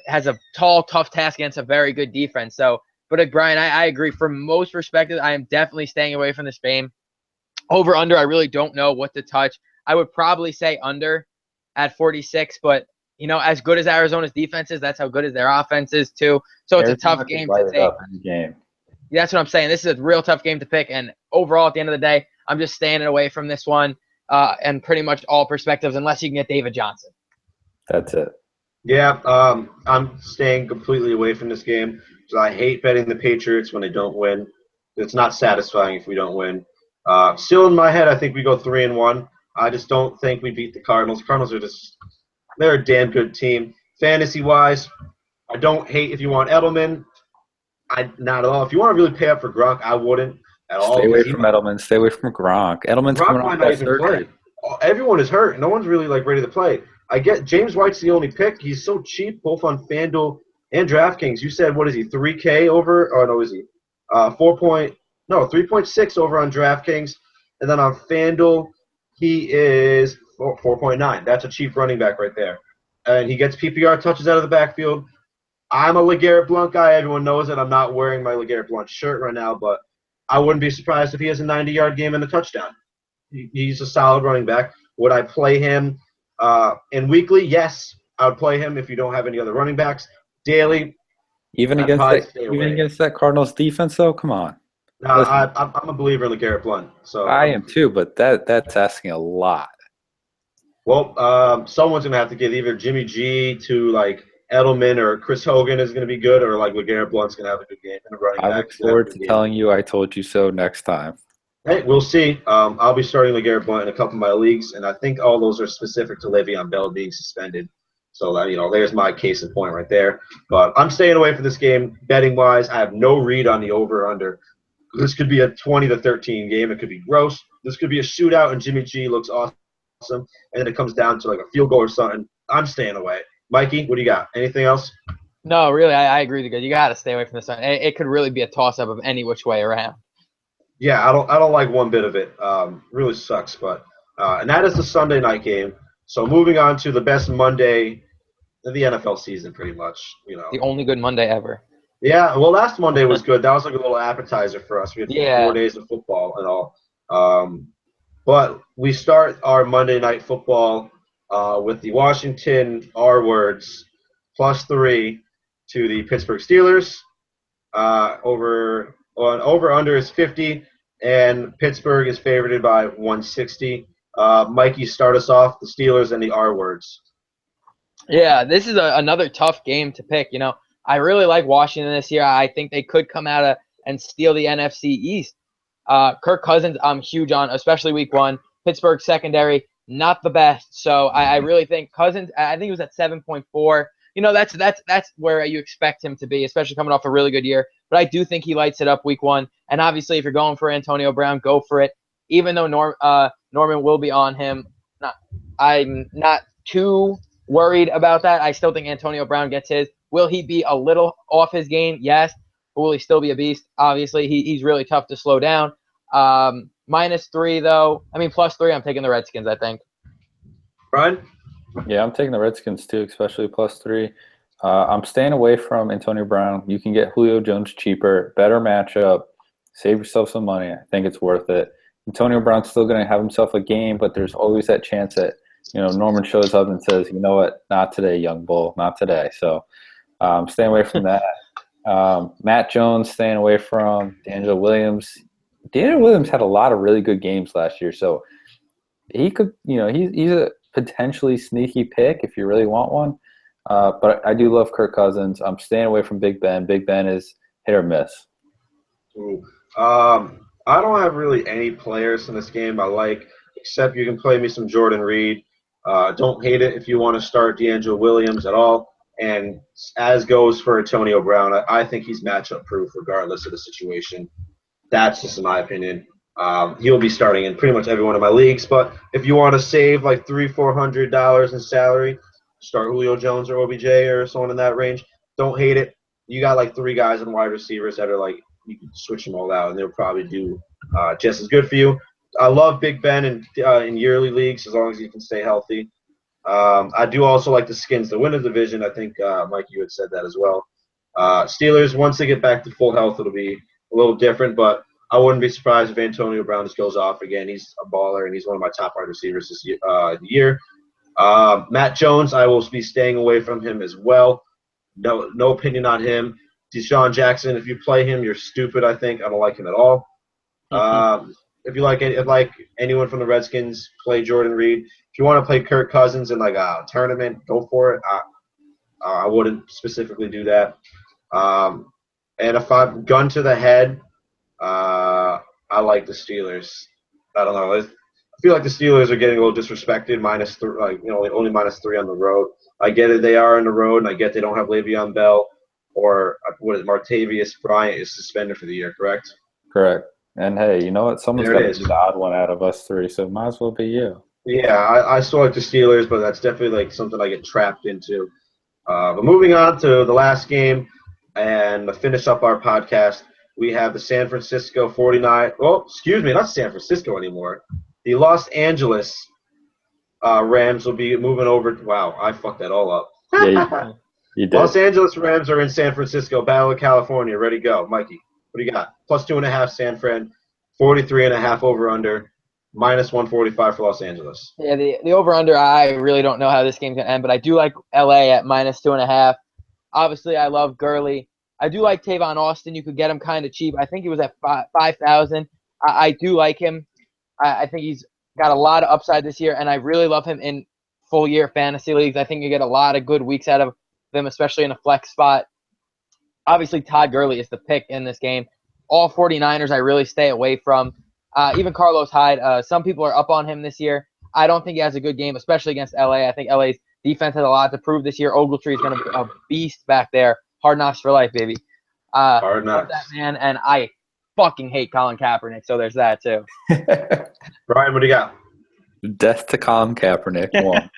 has a tall, tough task against a very good defense. So, but Brian, I agree. From most perspectives, I am definitely staying away from this game. Over under, I really don't know what to touch. I would probably say under at 46, but as good as Arizona's defense is, that's how good as their offense is too. So it's a tough game to take. That's what I'm saying. This is a real tough game to pick, and overall, at the end of the day, I'm just staying away from this one, and pretty much all perspectives, unless you can get David Johnson. That's it. Yeah, I'm staying completely away from this game. So I hate betting the Patriots when they don't win. It's not satisfying if we don't win. Still in my head, I think we go 3-1. I just don't think we beat the Cardinals. Cardinals they're a damn good team. Fantasy-wise, I don't hate if you want Edelman. Not at all. If you want to really pay up for Gronk, I wouldn't at all. Stay away from Edelman. Stay away from Gronk. Edelman's Gronk coming might off not that even surgery. play. Everyone is hurt. No one's really ready to play. I get James White's the only pick. He's so cheap, both on FanDuel and DraftKings. You said, what is he, 3K over? Oh, no, is he? 3.6 over on DraftKings. And then on FanDuel, he is 4.9. That's a cheap running back right there. And he gets PPR touches out of the backfield. I'm a LeGarrette Blount guy. Everyone knows that I'm not wearing my LeGarrette Blount shirt right now, but I wouldn't be surprised if he has a 90-yard game and a touchdown. He's a solid running back. Would I play him in weekly? Yes, I would play him if you don't have any other running backs. Daily, Even against that Cardinals defense, though, come on. I'm a believer in LeGarrette Blount. So I am too, but that's asking a lot. Well, someone's gonna have to give either Jimmy G to like Edelman or Chris Hogan is gonna be good, or like LeGarrette Blount's gonna have a good game and a running back. I look forward to telling you I told you so next time. Hey, we'll see. I'll be starting LeGarrette Blount in a couple of my leagues, and I think all those are specific to Le'Veon Bell being suspended. So there's my case in point right there. But I'm staying away from this game betting wise. I have no read on the over under. This could be a 20-13 game. It could be gross. This could be a shootout, and Jimmy G looks awesome. And then it comes down to like a field goal or something. I'm staying away. Mikey, what do you got? Anything else? No, really, I agree with you. You got to stay away from this one. It could really be a toss-up of any which way around. Yeah, I don't like one bit of it. Really sucks, but and that is the Sunday night game. So moving on to the best Monday of the NFL season, pretty much. The only good Monday ever. Yeah, well, last Monday was good. That was like a little appetizer for us. We had 4 days of football and all. But we start our Monday night football with the Washington R words +3 to the Pittsburgh Steelers. Over under is 50, and Pittsburgh is favored by 160. Mikey, start us off. The Steelers and the R words. Yeah, this is another tough game to pick. I really like Washington this year. I think they could come out and steal the NFC East. Kirk Cousins, I'm huge on, especially week one. Pittsburgh secondary, not the best. So I really think Cousins, I think he was at 7.4. That's where you expect him to be, especially coming off a really good year. But I do think he lights it up week one. And obviously, if you're going for Antonio Brown, go for it. Even though Norman will be on him, I'm not too worried about that. I still think Antonio Brown gets his. Will he be a little off his game? Yes. But will he still be a beast? Obviously, he's really tough to slow down. -3, though. +3, I'm taking the Redskins, I think. Brian? Yeah, I'm taking the Redskins too, especially +3. I'm staying away from Antonio Brown. You can get Julio Jones cheaper, better matchup, save yourself some money. I think it's worth it. Antonio Brown's still going to have himself a game, but there's always that chance that Norman shows up and says, you know what, not today, young bull, not today. So staying away from that. Matt Jones, staying away from D'Angelo Williams. D'Angelo Williams had a lot of really good games last year, so he could, he's a potentially sneaky pick if you really want one. But I do love Kirk Cousins. I'm staying away from Big Ben. Big Ben is hit or miss. Ooh. I don't have really any players in this game I like, except you can play me some Jordan Reed. Don't hate it if you want to start D'Angelo Williams at all. And as goes for Antonio Brown, I think he's matchup proof regardless of the situation. That's just in my opinion. He'll be starting in pretty much every one of my leagues. But if you want to save like $300-400 in salary, start Julio Jones or OBJ or someone in that range. Don't hate it. You got like 3 guys in wide receivers that are like you can switch them all out, and they'll probably do just as good for you. I love Big Ben in yearly leagues as long as he can stay healthy. I do also like the Skins to win the division. I think, Mike, you had said that as well. Steelers, once they get back to full health, it'll be a little different, but I wouldn't be surprised if Antonio Brown just goes off again. He's a baller, and he's one of my top wide receivers this year. Matt Jones, I will be staying away from him as well. No opinion on him. Deshaun Jackson, if you play him, you're stupid, I think. I don't like him at all. If you like anyone from the Redskins, play Jordan Reed. If you want to play Kirk Cousins in like a tournament, go for it. I wouldn't specifically do that. And if I'm gun to the head, I like the Steelers. I don't know. I feel like the Steelers are getting a little disrespected. -3, only -3 on the road. I get it; they are on the road, and I get they don't have Le'Veon Bell or Martavius Bryant is suspended for the year. Correct? Correct. And hey, you know what? Someone's There got it to be is. the odd one out of us 3, so it might as well be you. Yeah, I still like the Steelers, but that's definitely like something I get trapped into. But moving on to the last game and to finish up our podcast, we have the San Francisco 49. Well, excuse me, not San Francisco anymore. The Los Angeles Rams will be moving over. Wow, I fucked that all up. Yeah, you did. Los Angeles Rams are in San Francisco, Battle of California. Ready to go. Mikey, what do you got? +2.5 San Fran, 43.5 over under, -145 for Los Angeles. Yeah, the over-under, I really don't know how this game's going to end, but I do like L.A. at -2.5. Obviously, I love Gurley. I do like Tavon Austin. You could get him kind of cheap. I think he was at 5,000. I do like him. I think he's got a lot of upside this year, and I really love him in full-year fantasy leagues. I think you get a lot of good weeks out of them, especially in a flex spot. Obviously, Todd Gurley is the pick in this game. All 49ers I really stay away from. Even Carlos Hyde, some people are up on him this year. I don't think he has a good game, especially against LA. I think LA's defense has a lot to prove this year. Ogletree is going to be a beast back there. Hard knocks for life, baby. Hard knocks. That man, and I fucking hate Colin Kaepernick, so there's that too. Brian, what do you got? Death to Colin Kaepernick, 1.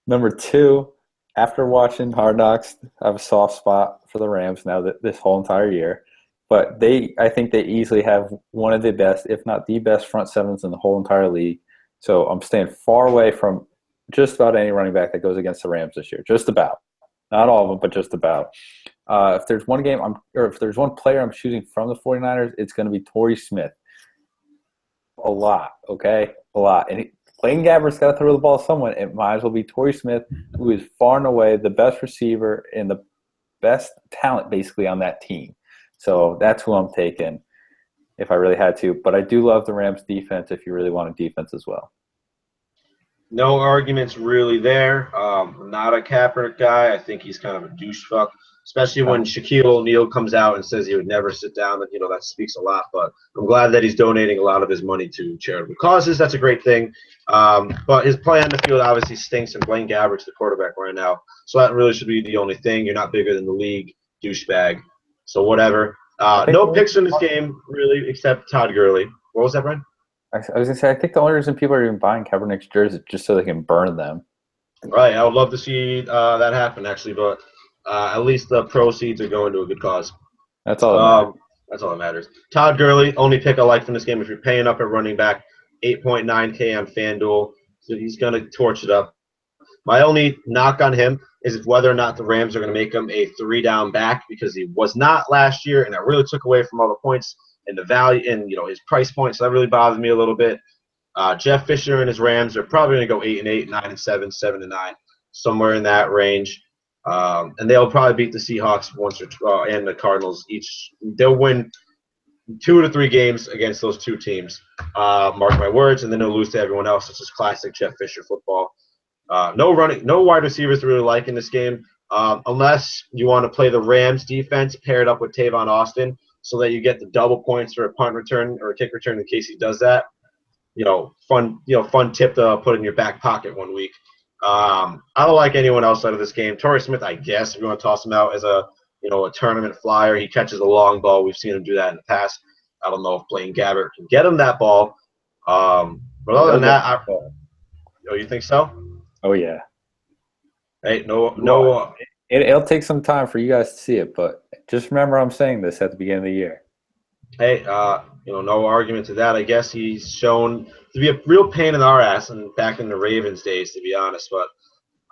Number 2, after watching Hard Knocks, I have a soft spot for the Rams now this whole entire year. But I think they easily have one of the best, if not the best, front sevens in the whole entire league. So I'm staying far away from just about any running back that goes against the Rams this year. Just about. Not all of them, but just about. If there's one if there's one player I'm choosing from the 49ers, it's going to be Torrey Smith. A lot, okay? A lot. And Blaine Gabbert's got to throw the ball someone. It might as well be Torrey Smith, who is far and away the best receiver and the best talent basically on that team. So that's who I'm taking if I really had to. But I do love the Rams defense if you really want a defense as well. No arguments really there. Not a Kaepernick guy. I think he's kind of a douche fuck, especially when Shaquille O'Neal comes out and says he would never sit down. And, that speaks a lot. But I'm glad that he's donating a lot of his money to charitable causes. That's a great thing. But his play on the field obviously stinks, and Blaine Gabbert's the quarterback right now. So that really should be the only thing. You're not bigger than the league, douchebag. So whatever. No picks in this game, really, except Todd Gurley. What was that, Brian? I was going to say, I think the only reason people are even buying Kaepernick's jerseys is just so they can burn them. Right. I would love to see that happen, actually, but at least the proceeds are going to a good cause. That's all that matters. That's all that matters. Todd Gurley, only pick I like from this game if you're paying up at running back, 8.9K on FanDuel, so he's going to torch it up. My only knock on him is whether or not the Rams are going to make him a 3-down back, because he was not last year, and that really took away from all the points and the value and his price point. So that really bothered me a little bit. Jeff Fisher and his Rams are probably going to go 8-8, 9-7, 7-9, somewhere in that range. And they'll probably beat the Seahawks and the Cardinals each. They'll win 2 to 3 games against those two teams. Mark my words, and then they'll lose to everyone else. It's just classic Jeff Fisher football. No wide receivers to really like in this game, unless you want to play the Rams defense paired up with Tavon Austin, so that you get the double points for a punt return or a kick return in case he does that. Fun tip to put in your back pocket one week. I don't like anyone else out of this game. Torrey Smith, I guess, if you want to toss him out as a tournament flyer. He catches a long ball. We've seen him do that in the past. I don't know if Blaine Gabbert can get him that ball. But other than that, you think so? Oh yeah. Hey, no. It'll take some time for you guys to see it, but just remember I'm saying this at the beginning of the year. Hey, no argument to that. I guess he's shown to be a real pain in our ass and back in the Ravens days, to be honest. But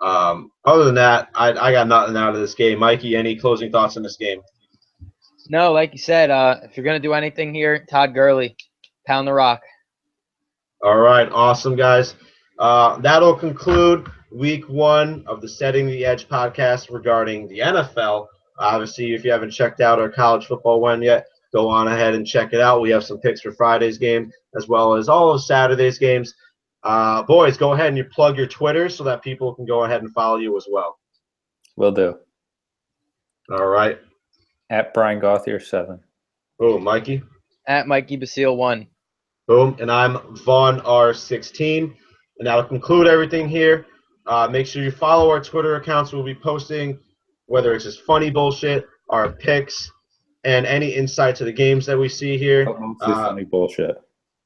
other than that, I got nothing out of this game. Mikey, any closing thoughts on this game? No, like you said, if you're going to do anything here, Todd Gurley, pound the rock. All right, awesome, guys. That'll conclude week 1 of the Setting the Edge podcast regarding the NFL. Obviously, if you haven't checked out our college football one yet, go on ahead and check it out. We have some picks for Friday's game as well as all of Saturday's games. Boys, go ahead and you plug your Twitter so that people can go ahead and follow you as well. Will do. All right. At Brian Gauthier 7. Oh, Mikey. At Mikey Basile 1. Boom. And I'm Vaughn R16. And that'll conclude everything here. Make sure you follow our Twitter accounts. We'll be posting whether it's just funny bullshit, our picks, and any insight to the games that we see here. Mostly funny bullshit.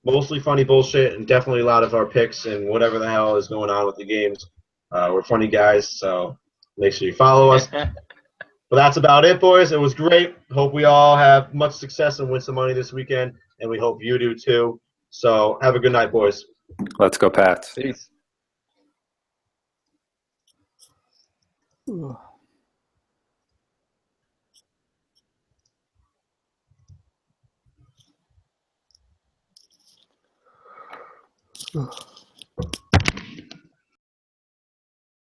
Mostly funny bullshit, and definitely a lot of our picks and whatever the hell is going on with the games. We're funny guys, so make sure you follow us. But that's about it, boys. It was great. Hope we all have much success and win some money this weekend, and we hope you do too. So have a good night, boys. Let's go, Pats. Peace. Ugh.